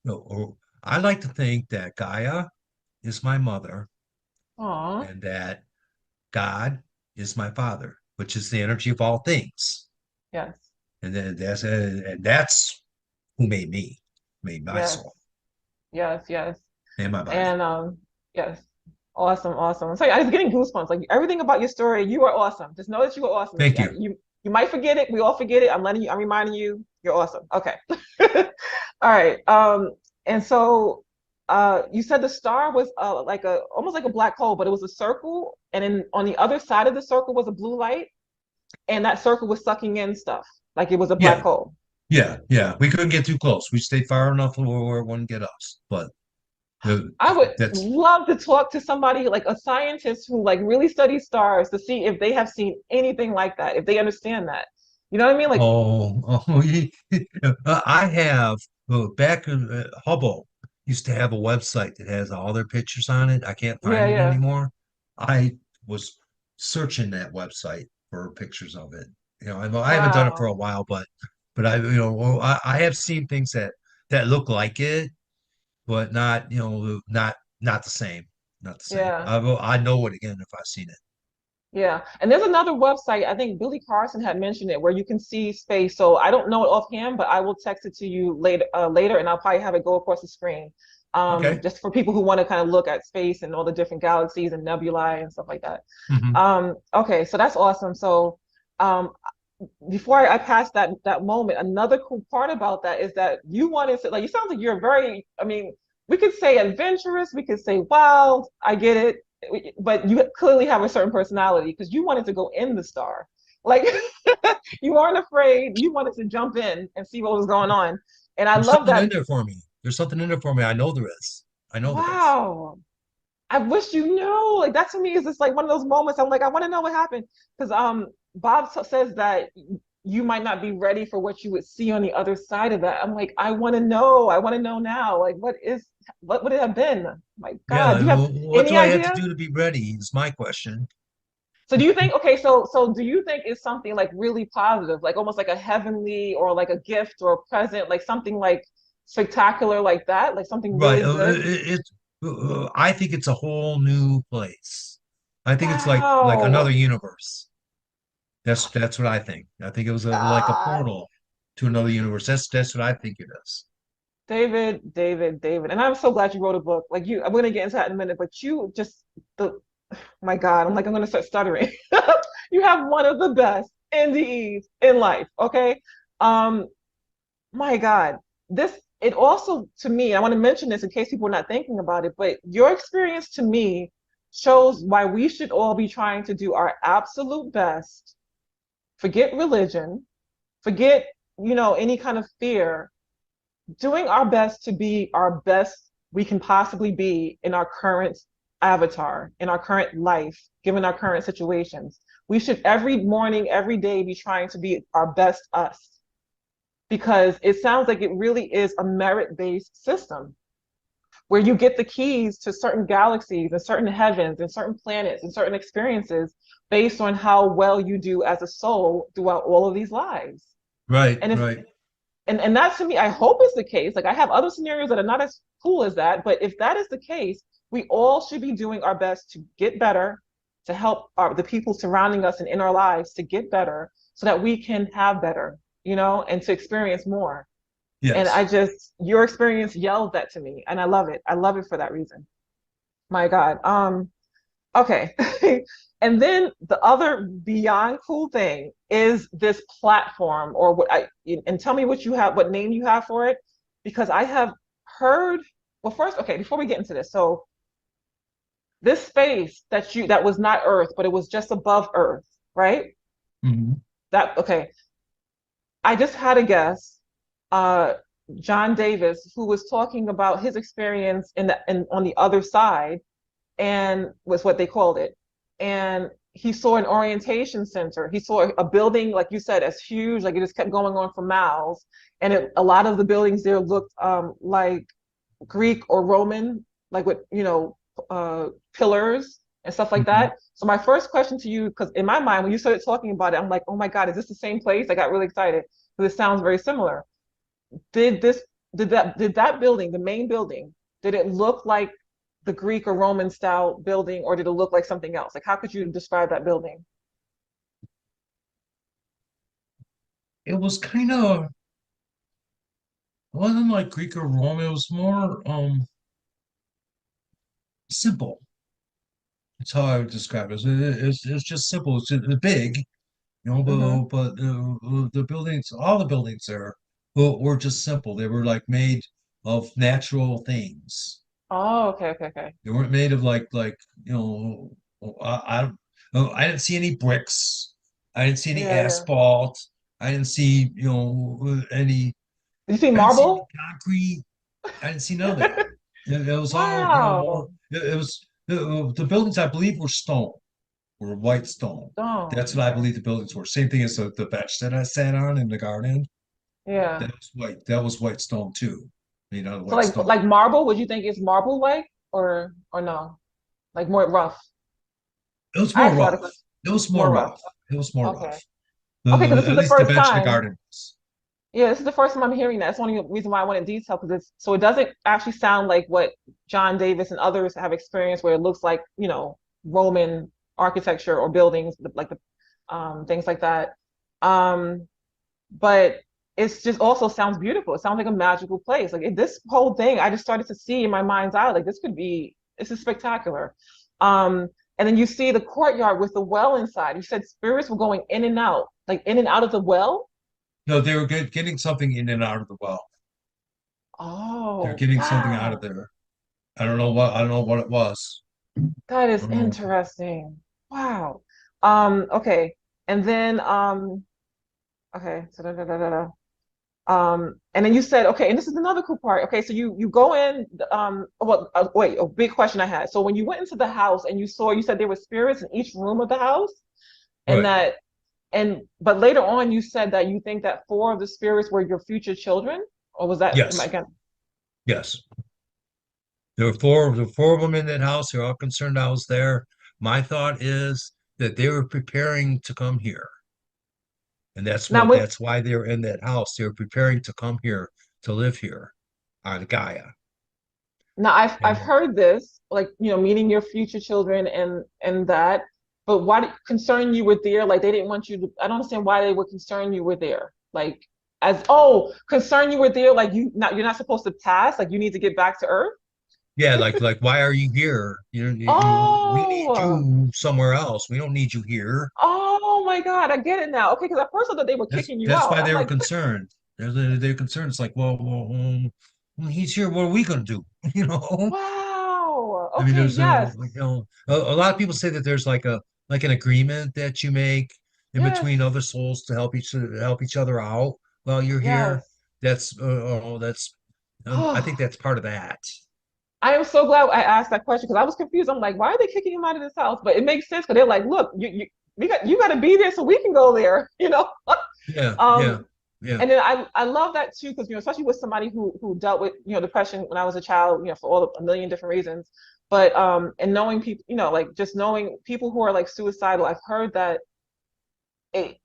or I like to think that Gaia is my mother,
Aw.
and that God is my father, which is the energy of all things.
Yes.
And that's who made my
Yes.
soul
Yes. Yes.
and my body.
And yes. Awesome. Awesome. I'm sorry, I was getting goosebumps. Like everything about your story, you are awesome. Just know that you are awesome.
Thank you.
You might forget it. We all forget it. I'm reminding you, you're awesome. Okay. All right. And so you said the star was like a almost like a black hole, but it was a circle, and then on the other side of the circle was a blue light, and that circle was sucking in stuff, like it was a black
Yeah,
hole.
yeah. We couldn't get too close. We stayed far enough where it wouldn't get us. But uh,
I would
that's
love to talk to somebody like a scientist who like really studies stars to see if they have seen anything like that, if they understand that. You know what I mean? Like,
I have back in Hubble used to have a website that has all their pictures on it. I can't
yeah,
find it
yeah.
anymore. I was searching that website for pictures of it. I haven't done it for a
Wow.
while, but I have seen things that look like it, but not not the same, not the same.
Yeah.
I know it again if I've seen it.
Yeah. And there's another website, I think Billy Carson had mentioned it, where you can see space. So I don't know it offhand, but I will text it to you later, and I'll probably have it go across the screen.
Okay.
Just for people who want to kind of look at space and all the different galaxies and nebulae and stuff like that.
Hmm.
Okay, so that's awesome. So um, before I pass that moment, another cool part about that is that you wanted to like you sound like you're very, I mean, we could say adventurous, we could say wild, I get it, but you clearly have a certain personality because you wanted to go in the star. Like you aren't afraid, you wanted to jump in and see what was going on. And I
There's
love
something
that.
in there for me. There's something in there for me. I know there is. I know there is.
Wow. I wish you knew. Like that to me is just like one of those moments. I'm like, I want to know what happened because Bob says that you might not be ready for what you would see on the other side of that. I'm like, I want to know. I want to know now. Like, what would it have been? My God,
Yeah.
do you have
What
any
do I have to
idea?
do to be ready? Is my question.
So do you think? Okay, so do you think it's something like really positive, like almost like a heavenly or like a gift or a present, like something like spectacular like that, like something
Right.
really good?
I think it's a whole new place. I think it's like another
Wow.
universe. That's what I think. I think it was like a
God.
portal. to another universe. That's what I think it is.
David. And I'm so glad you wrote a book. Like you, I'm gonna get into that in a minute, but you just the my God, I'm gonna start stuttering. You have one of the best NDEs in life, okay? Um, my God, this it also to me, I want to mention this in case people are not thinking about it, but your experience to me shows why we should all be trying to do our absolute best. Forget religion, forget, any kind of fear, doing our best to be our best we can possibly be in our current avatar, in our current life, given our current situations. We should every morning, every day be trying to be our best us because it sounds like it really is a merit-based system where you get the keys to certain galaxies and certain heavens and certain planets and certain experiences based on how well you do as a soul throughout all of these lives.
Right,
And if
right.
and that to me, I hope is the case. Like I have other scenarios that are not as cool as that, but if that is the case, we all should be doing our best to get better, to help the people surrounding us and in our lives to get better, so that we can have better, and to experience more. And
Yes.
your experience yells that to me, and I love it. I love it for that reason. My God. Okay. And then the other beyond cool thing is this platform or and tell me what name you have for it, because I have heard, well, first, okay, before we get into this, so this space that was not Earth, but it was just above Earth, right?
Mhm.
Okay. I just had a guest, uh, John Davis, who was talking about his experience on the other side and was what they called it. And he saw an orientation center. He saw a building, like you said, as huge, like it just kept going on for miles. And a lot of the buildings there looked like Greek or Roman, like with, pillars and stuff like
Mhm.
that. So my first question to you, because in my mind, when you started talking about it, I'm like, oh my God, is this the same place? I got really excited because it sounds very similar. Did this, did that building, the main building, did it look like the Greek or Roman style building, or did it look like something else? Like, how could you describe that building?
It was kind of, it wasn't like Greek or Rome. It was more simple. That's how I would describe it. It's just simple. It's big,
Mm-hmm.
but the buildings, all the buildings there were just simple. They were like made of natural things.
Oh, okay.
They weren't made of I didn't see any bricks. I didn't see any
Yeah.
asphalt. I didn't see, any,
Did you see
I didn't see any
marble?
concrete. I didn't see none of that. It was all, more,
Wow.
it was, the buildings, I believe, were stone, were white stone.
Oh,
That's what I
okay.
believe the buildings were. Same thing as the bench that I sat on in the garden.
Yeah.
That was white. That was white stone too. Made out of
So
white
like
stone.
like marble, would you think it's marble like or no? Like more rough?
It was
I
more
asked a lot of
rough.
questions.
It was more
More rough.
rough. It was more
Okay.
rough.
Okay, because this is
At
the
least the
first
bench in the
time.
garden was.
Yeah, this is the first time I'm hearing that. It's the only reason why I wanted detail because so it doesn't actually sound like what John Davis and others have experienced, where it looks like Roman architecture or buildings like the things like that. Um, but it's just also sounds beautiful. It sounds like a magical place. Like this whole thing, I just started to see in my mind's eye, like this is spectacular. Um, and then you see the courtyard with the well inside. You said spirits were going in and out, like in and out of the well.
No, they were getting something in and out of the well. They're
Oh,
getting something out of
wow.
there. I don't know what it was.
That
I
is
don't know.
interesting. Wow. Okay. And then okay, so and then you said, okay, and this is another cool part. Okay, so you go in, well, wait, a big question I had. So when you went into the house and you said there were spirits in each room of the house, and
Right.
that, but later on you said that you think that four of the spirits were your future children, or was that, am I
Yes.
again?
Yes. There were four of them in that house. They're all concerned I was there. My thought is that they were preparing to come here. And
Now with
that's why they were in that house. They were preparing to come here to live here on Gaia.
Now I've
And
heard this, like meeting your future children and that, but why concern you were there? Like they didn't want you to. I don't understand why they were concerned you were there. Like As oh, concern you were there, like you're not supposed to pass, like you need to get back to Earth.
Yeah, like why are you here? We need
Oh,
you somewhere else. We don't need you here.
oh my God, I get it now. Okay, because at first I thought they were kicking you
That's
out.
why
I'm
they were
like,
concerned. They're concerned. It's like, he's here. What are we gonna do? You know?
wow.
I mean,
Okay,
there's
yes,
a lot of people say that there's like an agreement that you make in between
yes,
other souls to help each other out while you're here.
yes.
That's I think that's part of that.
I am so glad I asked that question because I was confused. I'm like, why are they kicking him out of this house? But it makes sense because they're like, look, you got to be there so we can go there, you know.
Yeah, yeah,
Um,
yeah.
and then I love that too because especially with somebody who dealt with depression when I was a child, for all a million different reasons. But and knowing people, like just knowing people who are like suicidal, I've heard that it,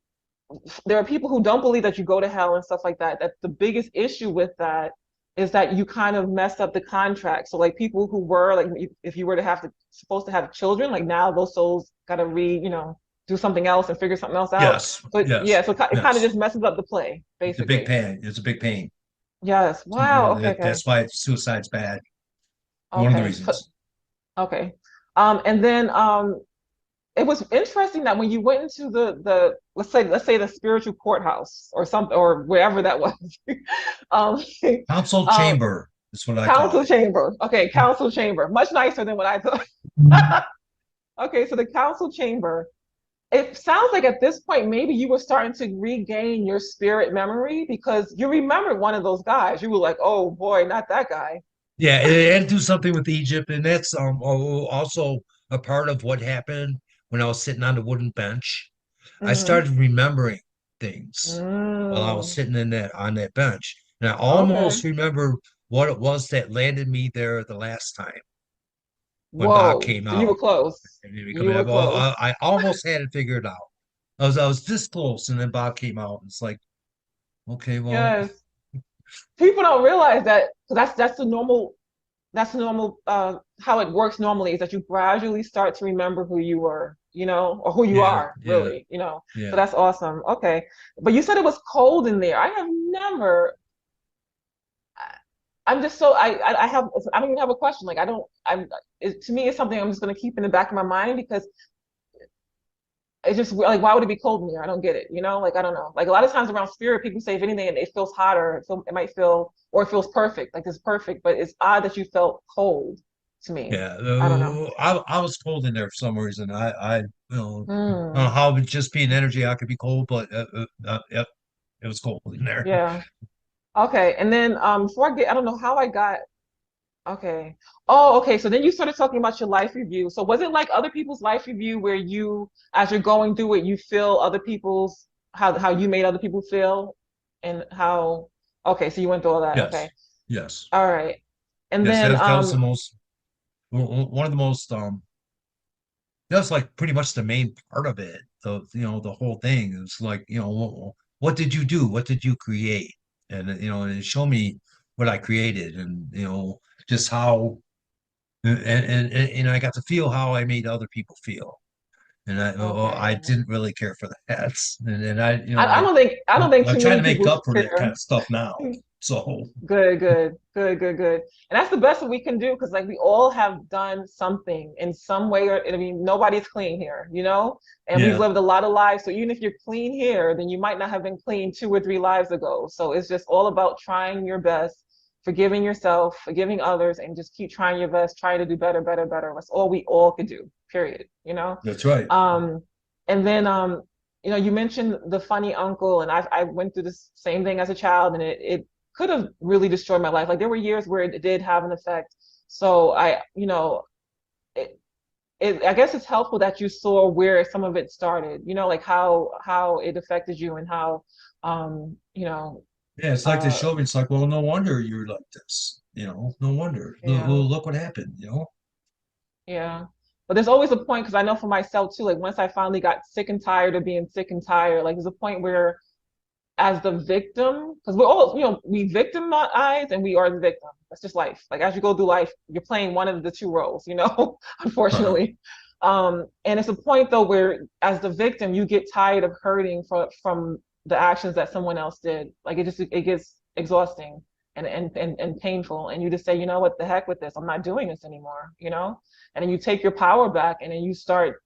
there are people who don't believe that you go to hell and stuff like that. That the biggest issue with that is that you kind of mess up the contract. So like people who were like, if you were to have to supposed to have children, like now those souls got to do something else and figure something else out.
Yes,
But yeah,
yes,
so it kind of
yes.
just messes up the play,
It's a big
basically.
pain. It's a big pain.
Yes. Wow. Okay. Okay.
That's why suicide's bad. One of the
Okay.
reasons.
Okay. And then it was interesting that when you went into the let's say the spiritual courthouse or something or wherever that was, um,
Council
um,
chamber is what I call
council
it.
chamber. Okay, council chamber, much nicer than what I thought. Okay, so the council chamber. It sounds like at this point maybe you were starting to regain your spirit memory because you remembered one of those guys. You were like, oh boy, not that guy.
Yeah, it had to do something with Egypt, and that's also a part of what happened when I was sitting on the wooden bench. I
Mm-hmm.
started remembering things while I was
Mm.
sitting in that on that bench, and I
Okay.
almost remember what it was that landed me there the last time when Bob
Whoa.
came
So you were
out.
close.
And he
You
coming
were
up, well,
close.
I almost had it figured out. I was this close, and then Bob came out, and it's like, okay, well,
Yes. People don't realize that because that's the normal how it works normally is that you gradually start to remember who you were, or who you
yeah,
are
yeah,
really. So
yeah.
that's awesome. Okay. But you said it was cold in there. I have never I'm just so I don't even have a question. Like I don't I'm to me it's something I'm just gonna keep in the back of my mind because it's just like why would it be cold in there? I don't get it. Like I don't know. Like a lot of times around spirit, people say if anything it feels hotter, so it might feel or it feels perfect, like it's perfect. But it's odd that you felt cold to me.
Yeah,
I don't know.
I was cold in there for some reason. I don't know
Hmm.
how it would just be an energy I could be cold, but yep, it was cold in there.
Yeah. Okay. And then before I don't know how I got. Okay. Oh, okay. So then you started talking about your life review. So was it like other people's life review where as you're going through it, you feel other people's how you made other people feel and how okay, so you went through all that.
Yes,
Okay.
yes,
All right. And
yes.
then
That was the most one of the most that was like pretty much the main part of it. The whole thing is like what did you do? What did you create? And it showed me what I created, and just how and I got to feel how I made other people feel. And I
okay.
didn't really care for that. And
I don't think
I'm
too
trying
many
to make
people
up for
should
that kind
care.
of stuff now. So
Good, good, good, good, good. And that's the best that we can do because like we all have done something in some way or I mean nobody's clean here. And we've
yeah,
lived a lot of lives. So even if you're clean here, then you might not have been clean 2 or 3 lives ago. So it's just all about trying your best, forgiving yourself, forgiving others, and just keep trying your best, trying to do better, better, better. That's all we all can do, period.
that's right.
Um, and then you mentioned the funny uncle, and I went through the same thing as a child, and it could have really destroyed my life. Like there were years where it did have an effect. So it, I guess it's helpful that you saw where some of it started. Like how it affected you and how um, you know,
Yeah, it's like they
uh,
showed me. It's like, well, no wonder you're like this. No wonder.
yeah,
Look what happened.
yeah. But there's always a point because I know for myself too. Like once I finally got sick and tired of being sick and tired, like there's a point where as the victim, because we're all, we victimize and we are the victim. That's just life. Like as you go through life, you're playing one of the two roles,
Right.
unfortunately. And it's a point though where as the victim, you get tired of hurting from the actions that someone else did. Like it gets exhausting and painful. And you just say, you know what, the heck with this. I'm not doing this anymore, you know? And then you take your power back and then you start,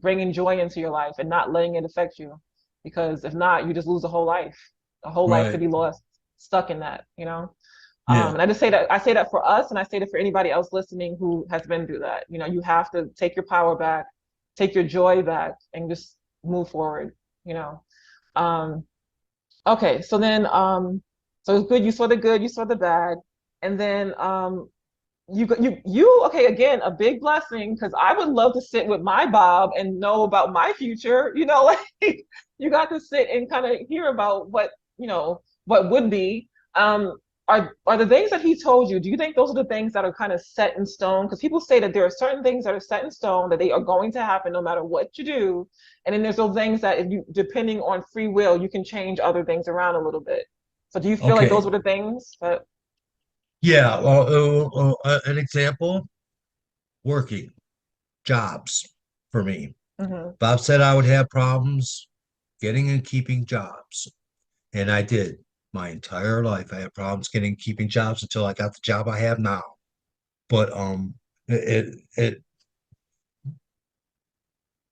bringing joy into your life and not letting it affect you. Because if not, you just lose a whole life. A whole life could
Right.
be lost, stuck in that, you know?
Yeah.
And I say that for us, and I say that for anybody else listening who has been through that. You know, you have to take your power back, take your joy back, and just move forward. You know. Um, okay, so then, so it's good. You saw the good, you saw the bad, and then okay, again, a big blessing because I would love to sit with my Bob and know about my future. You know, like you got to sit and kind of hear about what would be. Are the things that he told you, do you think those are the things that are kind of set in stone? Because people say that there are certain things that are set in stone, that they are going to happen no matter what you do. And then there's those things that if you, depending on free will, you can change other things around a little bit. So do you feel like those
Okay.
were the things that?
Yeah. Well, an example, working jobs for me.
Mhm.
Bob said I would have problems getting and keeping jobs. And I did my entire life. I had problems getting keeping jobs until I got the job I have now. But it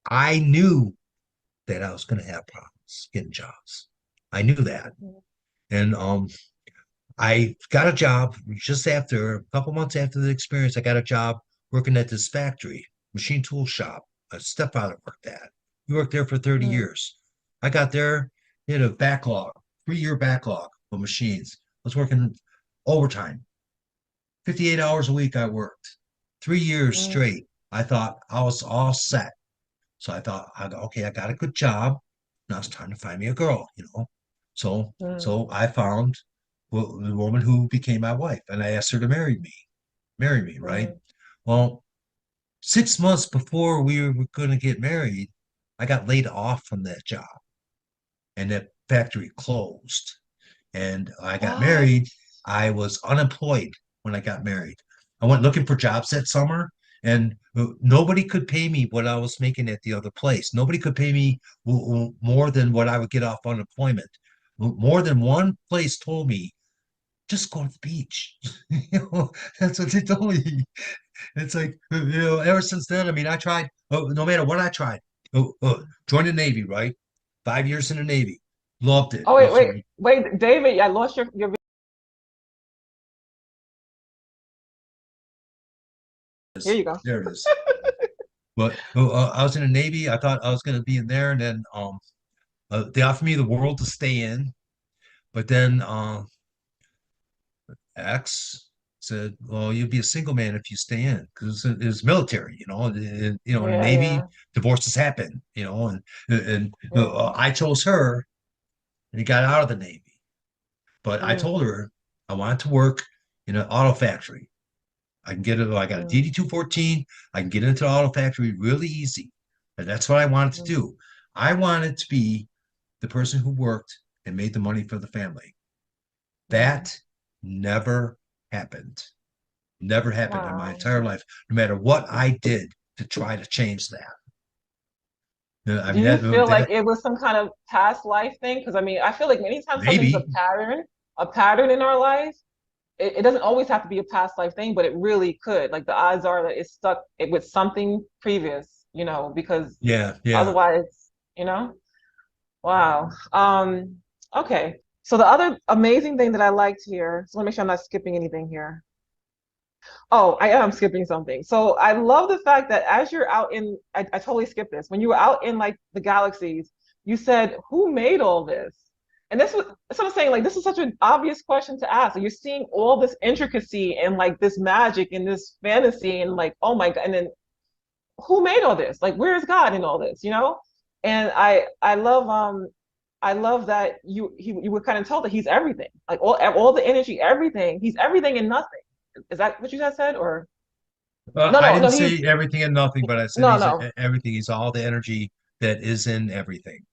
I knew that I was going to have problems getting jobs. I knew that. And I got a job just after a couple months after the experience. I got a job working at this factory, machine tool shop. A stepfather worked at. He worked there for 30
Mhm.
years. I got there, he had a backlog, 3 year backlog of machines. I was working overtime, 58 hours a week. I worked 3 years
Mhm.
straight. I thought I was all set. So I thought, okay, I got a good job. Now it's time to find me a girl, you know.
Mhm.
So I found the woman who became my wife, and I asked her to marry me, right?
Mhm.
Well, 6 months before we were going to get married, I got laid off from that job, and that factory closed. And I got
What?
married. I was unemployed when I got married. I went looking for jobs that summer, and nobody could pay me what I was making at the other place. Nobody could pay me more than what I would get off unemployment. More than one place told me, just go to the beach. That's what they told me. It's like, ever since then, I mean, I tried, no matter what I tried, joined the Navy, right? 5 years in the Navy. Loved it.
Oh,
It
wait,
was,
wait, wait, David, I lost your. Here you go.
there it is. But I was in the Navy. I thought I was going to be in there, and then they offered me the world to stay in. But then X said, "Well, you'll be a single man if you stay in because it's military, you know. In the
Yeah,
Navy,
yeah,
divorces happen, you know, and
yeah.
I chose her, and he got out of the Navy. But I
Mm,
told her I wanted to work in an auto factory. I can get it. I got a
mm,
DD-214. I can get into the auto factory really easy. And that's what I wanted to
mm,
do. I wanted to be the person who worked and made the money for the family.
mm.
That never happened. Never happened in my
Wow.
entire life, no matter what I did to try to change that. I
Do
mean,
you feel like
that
it was some kind of past life thing? Because I mean, I feel like many times something's
maybe,
a pattern in our life. It doesn't always have to be a past life thing, but it really could. Like the odds are that it's stuck with something previous, because
yeah, yeah.
otherwise, you know. Wow. Okay. So the other amazing thing that I liked here, so let me make sure I'm not skipping anything here. Oh, I am skipping something. So I love the fact that as you're out I totally skipped this. When you were out in like the galaxies, you said, who made all this? And that's what I'm saying. Like, this is such an obvious question to ask. Like, you're seeing all this intricacy and like this magic and this fantasy and like, oh my God. And then who made all this? Like, where is God in all this, And I love that you were kind of told that he's everything. Like all the energy, everything. He's everything and nothing. Is that what you guys said? Or no,
I
no,
didn't
no, he's
say everything and nothing, but I said
no,
he's
no.
everything. He's all the energy that is in everything.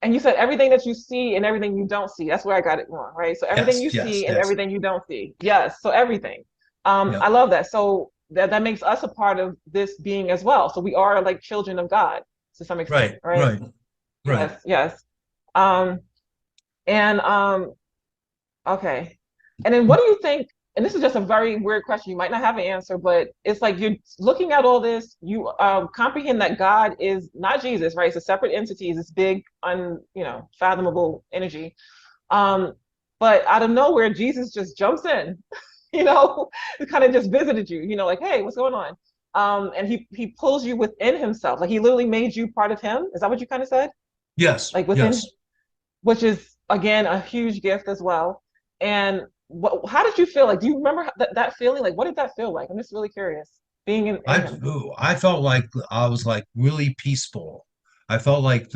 And you said everything that you see and everything you don't see. That's where I got it wrong, right? So everything
Yes,
you
yes,
see and
yes.
everything you don't see. Yes, so everything. I
Yep.
love that. So that makes us a part of this being as well. So we are like children of God to some extent,
Right,
right?
right, right.
Yes, yes. Um, and okay. And then what do you think? And this is just a very weird question. You might not have an answer, but it's like you're looking at all this, you comprehend that God is not Jesus, right? It's a separate entity, it's this big, fathomable energy. Um, but out of nowhere, Jesus just jumps in, you know, kind of just visited you, like, hey, what's going on? And he pulls you within himself. Like he literally made you part of him. Is that what you kind of said?
Yes,
Like within,
yes.
which is again a huge gift as well. And how did you feel? Like, do you remember that feeling? Like, what did that feel like? I'm just really curious being in
I
him.
I felt like I was like really peaceful. I felt like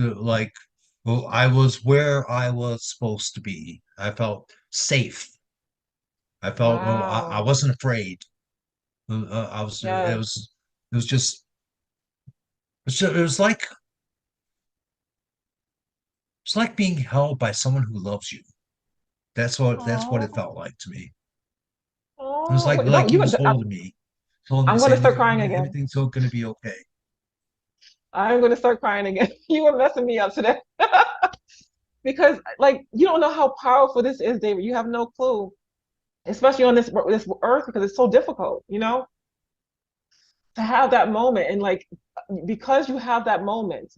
well, I was where I was supposed to be. I felt safe. I felt I
Wow.
wasn't afraid. I was
Yes.
it was just it was like it's like being held by someone who loves you. That's what it
Oh,
felt like to me. It was
oh, wait, don't
like he
you?
was holding me,
I'm going to
saying,
start crying again.
Everything's so going to be okay."
I'm going to start crying again. You were messing me up today because, like, you don't know how powerful this is, David. You have no clue, especially on this earth because it's so difficult. To have that moment and like because you have that moment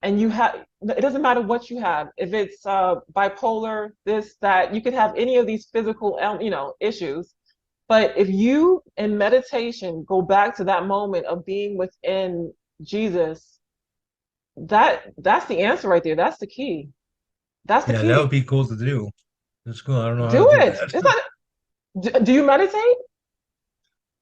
and you have it doesn't matter what you have if it's bipolar this that you could have any of these physical issues but if you in meditation go back to that moment of being within Jesus that's the answer right there, that's the
Yeah, that would
key.
be cool to do. That's cool. I don't know how to
Do
do
it.
that.
It's not. Do you meditate?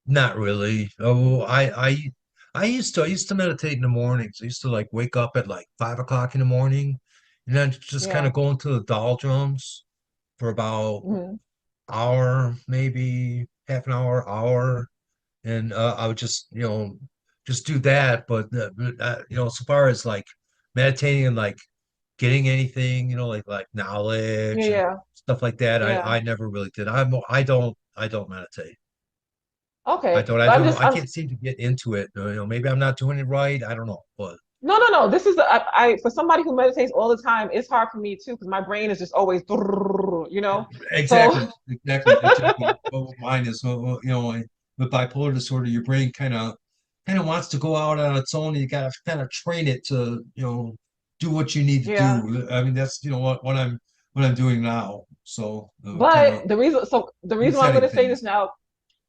Not really. I used to meditate in the mornings. I used to like wake up at like 5 o'clock in the morning and then just kind
Yeah.
of go into the doldrums for about
Hmm.
hour, maybe half an hour, and I would just just do that. But so far as like meditating and like getting anything, like
Yeah,
knowledge and
yeah,
stuff like that,
yeah.
I never really did. I don't meditate.
Okay,
I
but
don't know. I
I'm
can't seem to get into it. Maybe I'm not doing it right. I don't know, but
no, no, no. This is for somebody who meditates all the time. It's hard for me too because my brain is just always, So
exactly. Well, mine is, with bipolar disorder, your brain kind of wants to go out on its own. And you got to kind of train it to, do what you need to
yeah.
do. I mean, that's what I'm doing now. So kind
But
of
the reason why I'm going
resetting
to say this
things.
now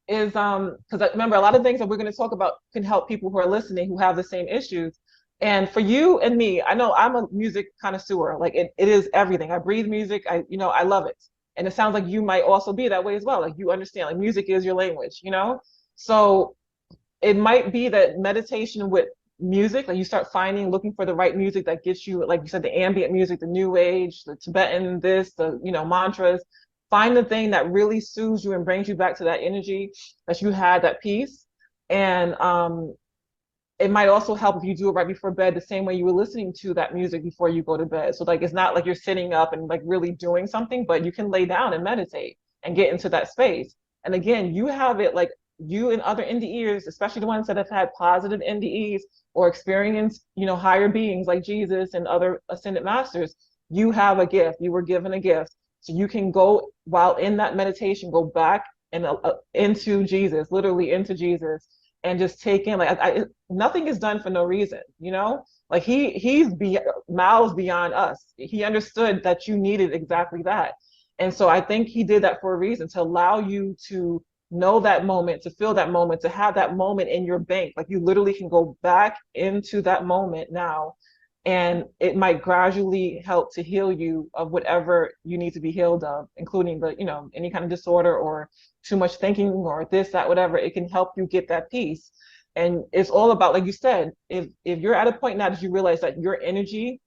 is because remember a lot of things that we're going to talk about can help people who are listening who have the same issues. And for you and me, I know I'm a music connoisseur. Like it is everything. I breathe music. I love it. And it sounds like you might also be that way as well. Like you understand, like music is your language. So it might be that meditation with music, like you start looking for the right music that gets you, like you said, the ambient music, the new age, the Tibetan, the mantras. Find the thing that really soothes you and brings you back to that energy that you had, that peace. And it might also help if you do it right before bed, the same way you were listening to that music before you go to bed. So like it's not like you're sitting up and like really doing something, but you can lay down and meditate and get into that space. And again, you have it like you and other NDEs, especially the ones that have had positive NDEs or experienced, higher beings like Jesus and other ascended masters, you have a gift. You were given a gift. So you can go while in that meditation, go back and into Jesus, literally into Jesus, and just take in like nothing is done for no reason. Like miles beyond us. He understood that you needed exactly that, and so I think he did that for a reason to allow you to know that moment, to feel that moment, to have that moment in your bank. Like you literally can go back into that moment now, and it might gradually help to heal you of whatever you need to be healed of, including any kind of disorder or too much thinking or this, that, whatever. It can help you get that peace. And it's all about, like you said, if you're at a point now that you realize that your energy,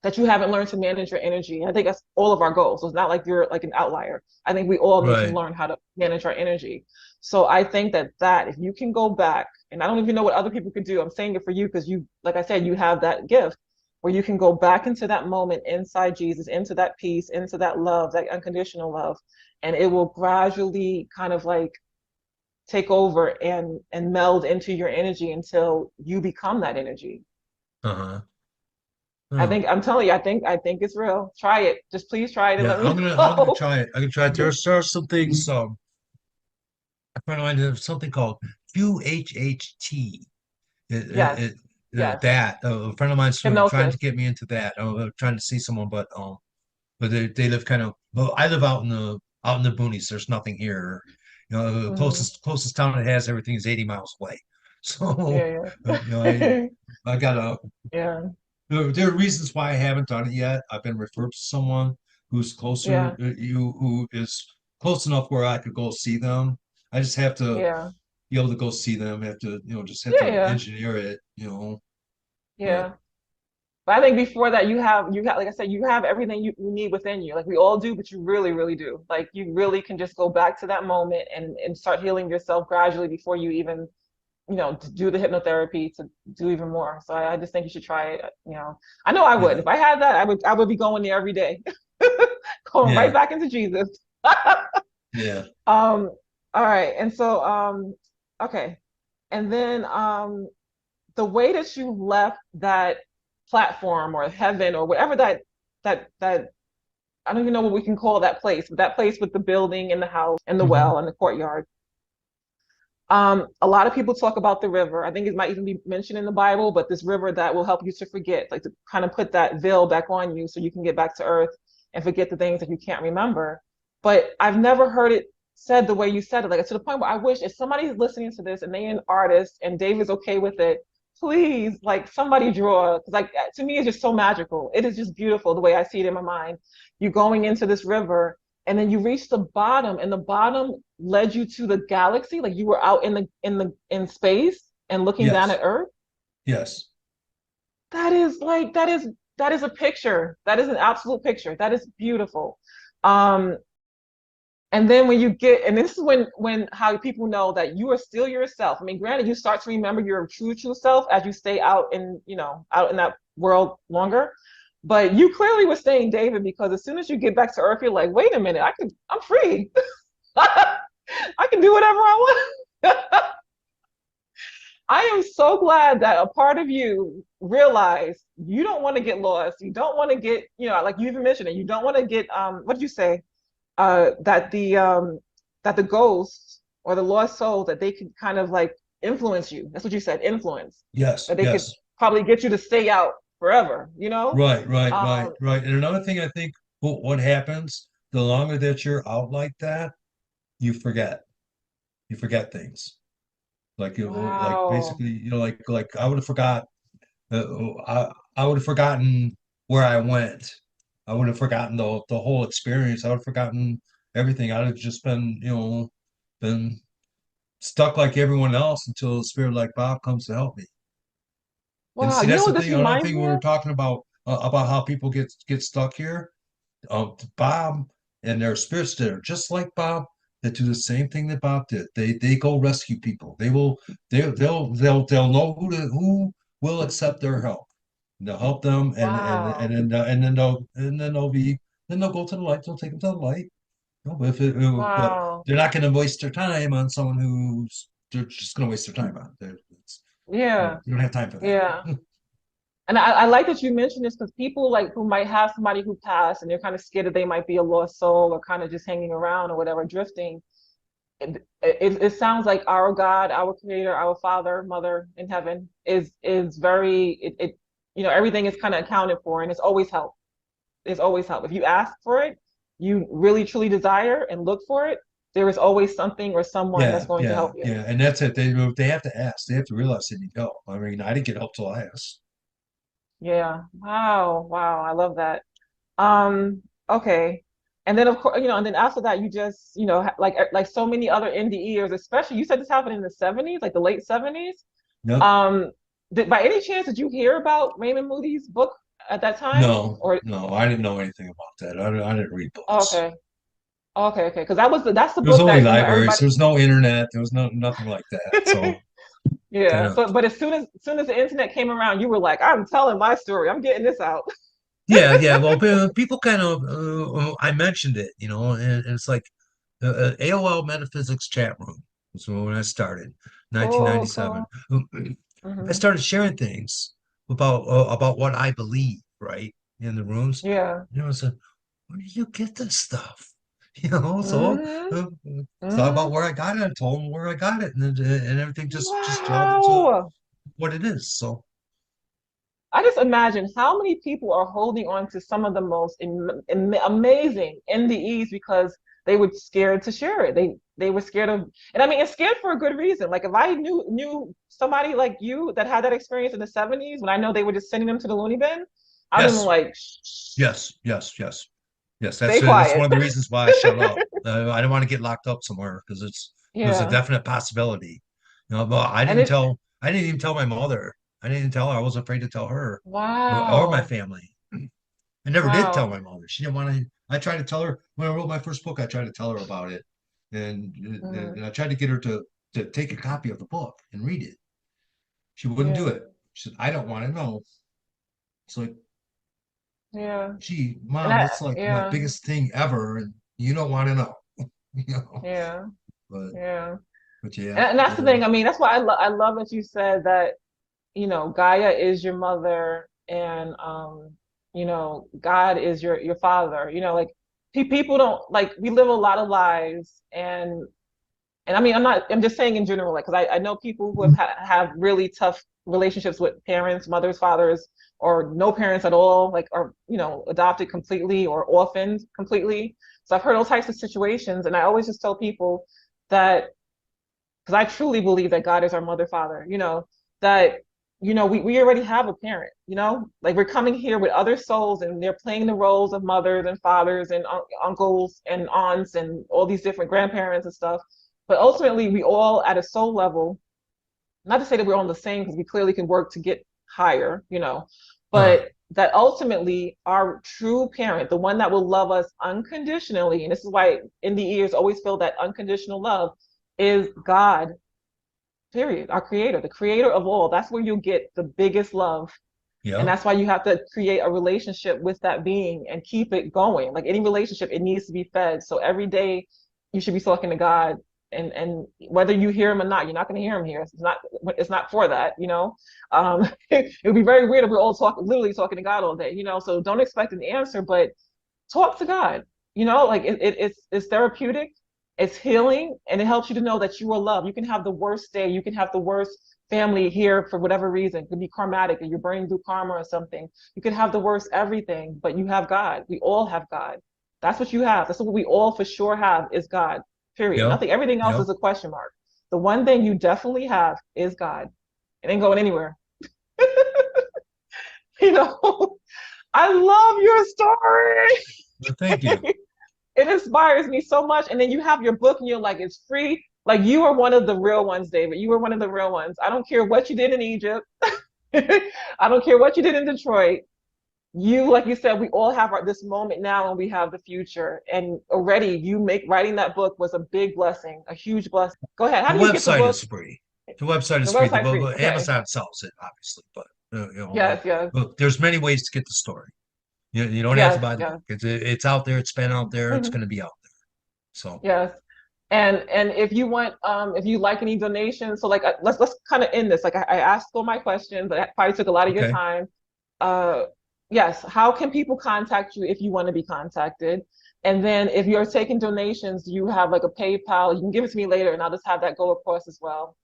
that you haven't learned to manage your energy. I think that's all of our goals. So it's not like you're like an outlier. I think we all need to
Right.
learn how to manage our energy. So I think that if you can go back, and I don't even know what other people could do. I'm saying it for you because you, like I said, you have that gift where you can go back into that moment inside Jesus, into that peace, into that love, that unconditional love, and it will gradually kind of like take over and meld into your energy until you become that energy.
Uh-huh.
I'm telling you, I think it's real. Try it. Just please try it and
Yeah,
let me
I'm gonna
know.
try it. I'm gonna try it. There are some things. I find out there's something called QHHT.
Yes. Yes.
That a friend of mine's trying to
Hypnosis.
get me into that. Trying to see someone, but they live kind of. Well, I live out in the boonies. There's nothing here. You know, the
Hmm.
closest town that has everything is 80 miles away. So,
Yeah,
you know,
yeah.
I gotta.
Yeah.
There are reasons why I haven't done it yet. I've been referred to someone who's closer,
Yeah.
who is close enough where I could go see them. I just have to
Yeah.
be able to go see them. Have to, just have
Yeah,
to
yeah.
engineer it. But
Yeah. But I think before that, you have, like I said, you have everything you need within you. Like we all do, but you really, really do. Like you really can just go back to that moment and start healing yourself gradually before you even, to do the hypnotherapy to do even more. So I just think you should try it. I know I would.
yeah,
If I had that, I would be going there every day, going right
yeah,
back into Jesus.
yeah,
Um, all right. And so, okay. And then the way that you left that platform or heaven or whatever that I don't even know what we can call that place, but that place with the building and the house and the
hmm
well and the courtyard. A lot of people talk about the river. I think it might even be mentioned in the Bible, but this river that will help you to forget, like to kind of put that veil back on you so you can get back to earth and forget the things that you can't remember. But I've never heard it said the way you said it, like to the point where I wish if somebody's listening to this and they're an artist and David's okay with it, please, like somebody draw, because like to me it's just so magical. It is just beautiful the way I see it in my mind. You going into this river and then you reach the bottom and the bottom led you to the galaxy, like you were out in space and looking down
yes,
at earth.
yes,
That is a picture. That is an absolute picture. That is beautiful. um and then when you get, and this is when how people know that you are still yourself. I mean, granted, you start to remember your true self as you stay out in that world longer. But you clearly were staying David, because as soon as you get back to earth, you're like, wait a minute, I'm free. I can do whatever I want. I am so glad that a part of you realized you don't want to get lost. You don't want to get, like you even mentioned it, you don't want to get what did you say? That the ghosts or the lost souls, that they could kind of like influence you. That's what you said, influence.
yes,
That they could
yes.
probably get you to stay out forever.
Right, right, right,
Um,
right. And another thing I think what happens the longer that you're out like that, you forget. You forget things. Like
wow.
basically, like I would have forgot. I would have forgotten where I went. I would have forgotten the whole experience. I would have forgotten everything. I'd have just been stuck like everyone else until a spirit like Bob comes to help me. And
Wow.
see,
You know
that's
what
the
this
thing. Another
reminds
thing
me
we were
of?
talking about how people get stuck here. Bob and there are spirits that are just like Bob that do the same thing that Bob did. They go rescue people. They'll know who will accept their help. And they'll help them,
Wow.
and they'll go to the light. They'll take them to the light. But
Wow.
they're not going to waste their time on someone they're just going to waste their time on.
Yeah.
You don't have time for that.
Yeah. And I like that you mentioned this, because people like who might have somebody who passed and they're kind of scared that they might be a lost soul or kind of just hanging around or whatever, drifting. It sounds like our God, our Creator, our Father, Mother in heaven is very everything is kind of accounted for, and it's always help. It's always help. If you ask for it, you really truly desire and look for it, there is always something or someone that's
Yeah,
going to
yeah,
help you.
yeah, and that's it. They have to ask. They have to realize they need help. I mean, I didn't get help till I asked.
Yeah. Wow. Wow. I love that. Um, okay. And then of course, and then after that, you just, like so many other NDEers, especially you said this happened in the 70s, like the late 70s.
Yep.
Um, by any chance did you hear about Raymond Moody's book at that time?
No,
Or
no, I didn't know anything about that. I didn't read
oh,
books.
okay. Okay, because that's the
There was
book
only
that,
libraries.
everybody.
There was no internet. There was nothing like that. So kind
Yeah.
of
So but as soon as the internet came around, you were like, I'm telling my story. I'm getting this out.
yeah, yeah. Well, people kind of I mentioned it, and it's like AOL Metaphysics chat room. So when I started,
Cool,
1997,
cool.
I
Hmm.
started sharing things about what I believe. right? In the rooms.
Yeah.
So where do you get this stuff? So
Hmm.
thought
Hmm.
about where I got it. I told them where I got it, and everything just gelled into
Wow.
what it is. So
I just imagine how many people are holding on to some of the most amazing NDEs because they were scared to share it. They were scared of, and I mean, it's scared for a good reason. Like if I knew somebody like you that had that experience in the '70s, when I know they were just sending them to the loony bin, I'd have been
yes,
like,
yes, yes, yes, yes.
stay
That's one
quiet.
of the reasons why I shut up. I don't want to get locked up somewhere because it was a
Yeah,
definite possibility. But
and it,
I didn't even tell my mother. I didn't even tell her. I was afraid to tell her or my
wow,
family. I never did tell
wow.
my mother. She didn't want to. I tried to tell her when I wrote my first book. I tried to tell her about it, and
Mm,
and I tried to get her to take a copy of the book and read it. She wouldn't do
yeah,
it. She said, "I don't want to know." It's like,
yeah,
gee,
and
mom,
I,
that's like my
yeah,
biggest thing ever, and you don't want to know, you know.
yeah,
But
yeah.
yeah,
And that's the thing. I mean, that's why I love that you said that, Gaia is your mother and God is your father. Like people don't like we live a lot of lives and I mean I'm just saying in general, like because I know people who have really tough relationships with parents, mothers, fathers, or no parents at all, like or adopted completely or orphaned completely. So I've heard all types of situations, and I always just tell people that because I truly believe that God is our mother, father, that, we already have a parent, like we're coming here with other souls and they're playing the roles of mothers and fathers and uncles and aunts and all these different grandparents and stuff. But ultimately, we all at a soul level, not to say that we're on the same because we clearly can work to get higher,
sure,
but that ultimately our true parent, the one that will love us unconditionally, and this is why in the ears always feel that unconditional love, is God, period. Our creator, the creator of all. That's where you'll get the biggest love. And
yeah,
that's why you have to create a relationship with that being and keep it going. Like any relationship, it needs to be fed. So every day you should be talking to God. And whether you hear him or not, you're not going to hear him here. It's not for that. It would be very weird if we're all literally talking to God all day. So don't expect an answer, but talk to God. Like it's therapeutic, it's healing, and it helps you to know that you are loved. You can have the worst day, you can have the worst family here for whatever reason. It could be karmatic, or you're burning through karma or something. You could have the worst everything, but you have God. We all have God. That's what you have. That's what we all for sure have is God. Period.
yeah,
Nothing. Everything else
yeah.
is a question mark. The one thing you definitely have is God. It ain't going anywhere. you know. I love your
Well, thank you.
story. It inspires me so much. And then you have your book and you're like, it's free. Like you are one of the real ones, David. You were one of the real ones. I don't care what you did in Egypt. I don't care what you did in Detroit. You, like you said, we all have this moment now and we have the future. And already writing that book was a big blessing, a huge blessing. Go ahead. How
The
do you get the
website
book?
is free. The website
The
is free.
website's free. Okay.
Amazon sells it, obviously, but
Yes, yes,
but there's many ways to get the story. You don't have to
yes,
buy the
yes.
book. It's out there. It's been out there. It's
Mhm.
going to be out there. So
Yes. And if you like any donations, so like let's kind of end this. Like I asked all my questions, but that probably took a lot of your
okay.
time. Uh, yes, how can people contact you if you want to be contacted? And then if you're taking donations, do you have like a PayPal? You can give it to me later, and I'll just have that go across as well.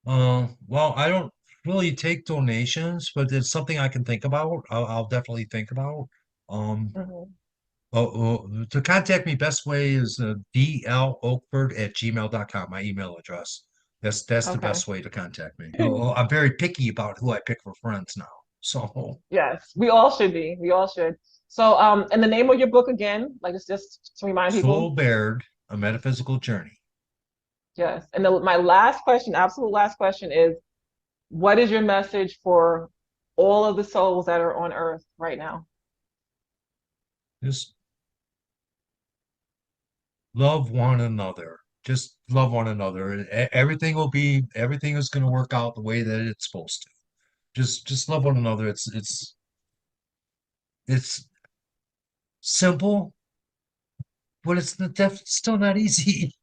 Well, I don't really take donations, but it's something I can think about. I'll definitely think about. Um,
Hmm.
to contact me, best way is dloakford@gmail.com, my email address. That's the
Okay.
best way to contact me. I'm very picky about who I pick for friends now. So
Yes, we all should be. We all should. So, and the name of your book again, like it's just to remind people.
Soul Bared, A Metaphysical Journey.
Yes. And my last question, absolute last question is, what is your message for all of the souls that are on earth right now?
Just love one another. Just love one another. Everything is going to work out the way that it's supposed to. Just love one another. It's simple, but it's still not easy.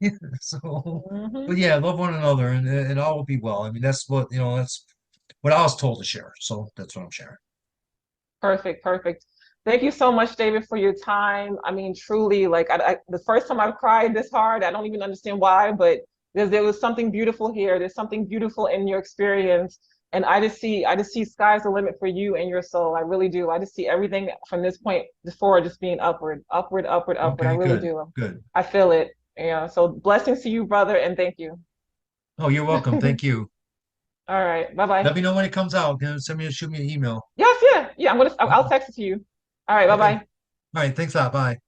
So,
Hmm.
but yeah, love one another, and all will be well. I mean, that's what I was told to share. So that's what I'm sharing.
Perfect, perfect. Thank you so much, David, for your time. I mean, truly, like the first time I've cried this hard, I don't even understand why, but there was something beautiful here. There's something beautiful in your experience, and I just see sky's the limit for you and your soul. I really do. I just see everything from this point forward just being upward, upward, upward, upward. I
Okay,
really
good,
do.
good.
I feel it. Yeah. So blessings to you, brother, and thank you.
Oh, you're welcome. Thank you.
All right. Bye bye.
Let me know when it comes out. Shoot me an email.
Yes, yeah, yeah. I'll text it to you. All right. Bye
Okay.
bye.
All right. Thanks a lot. Bye.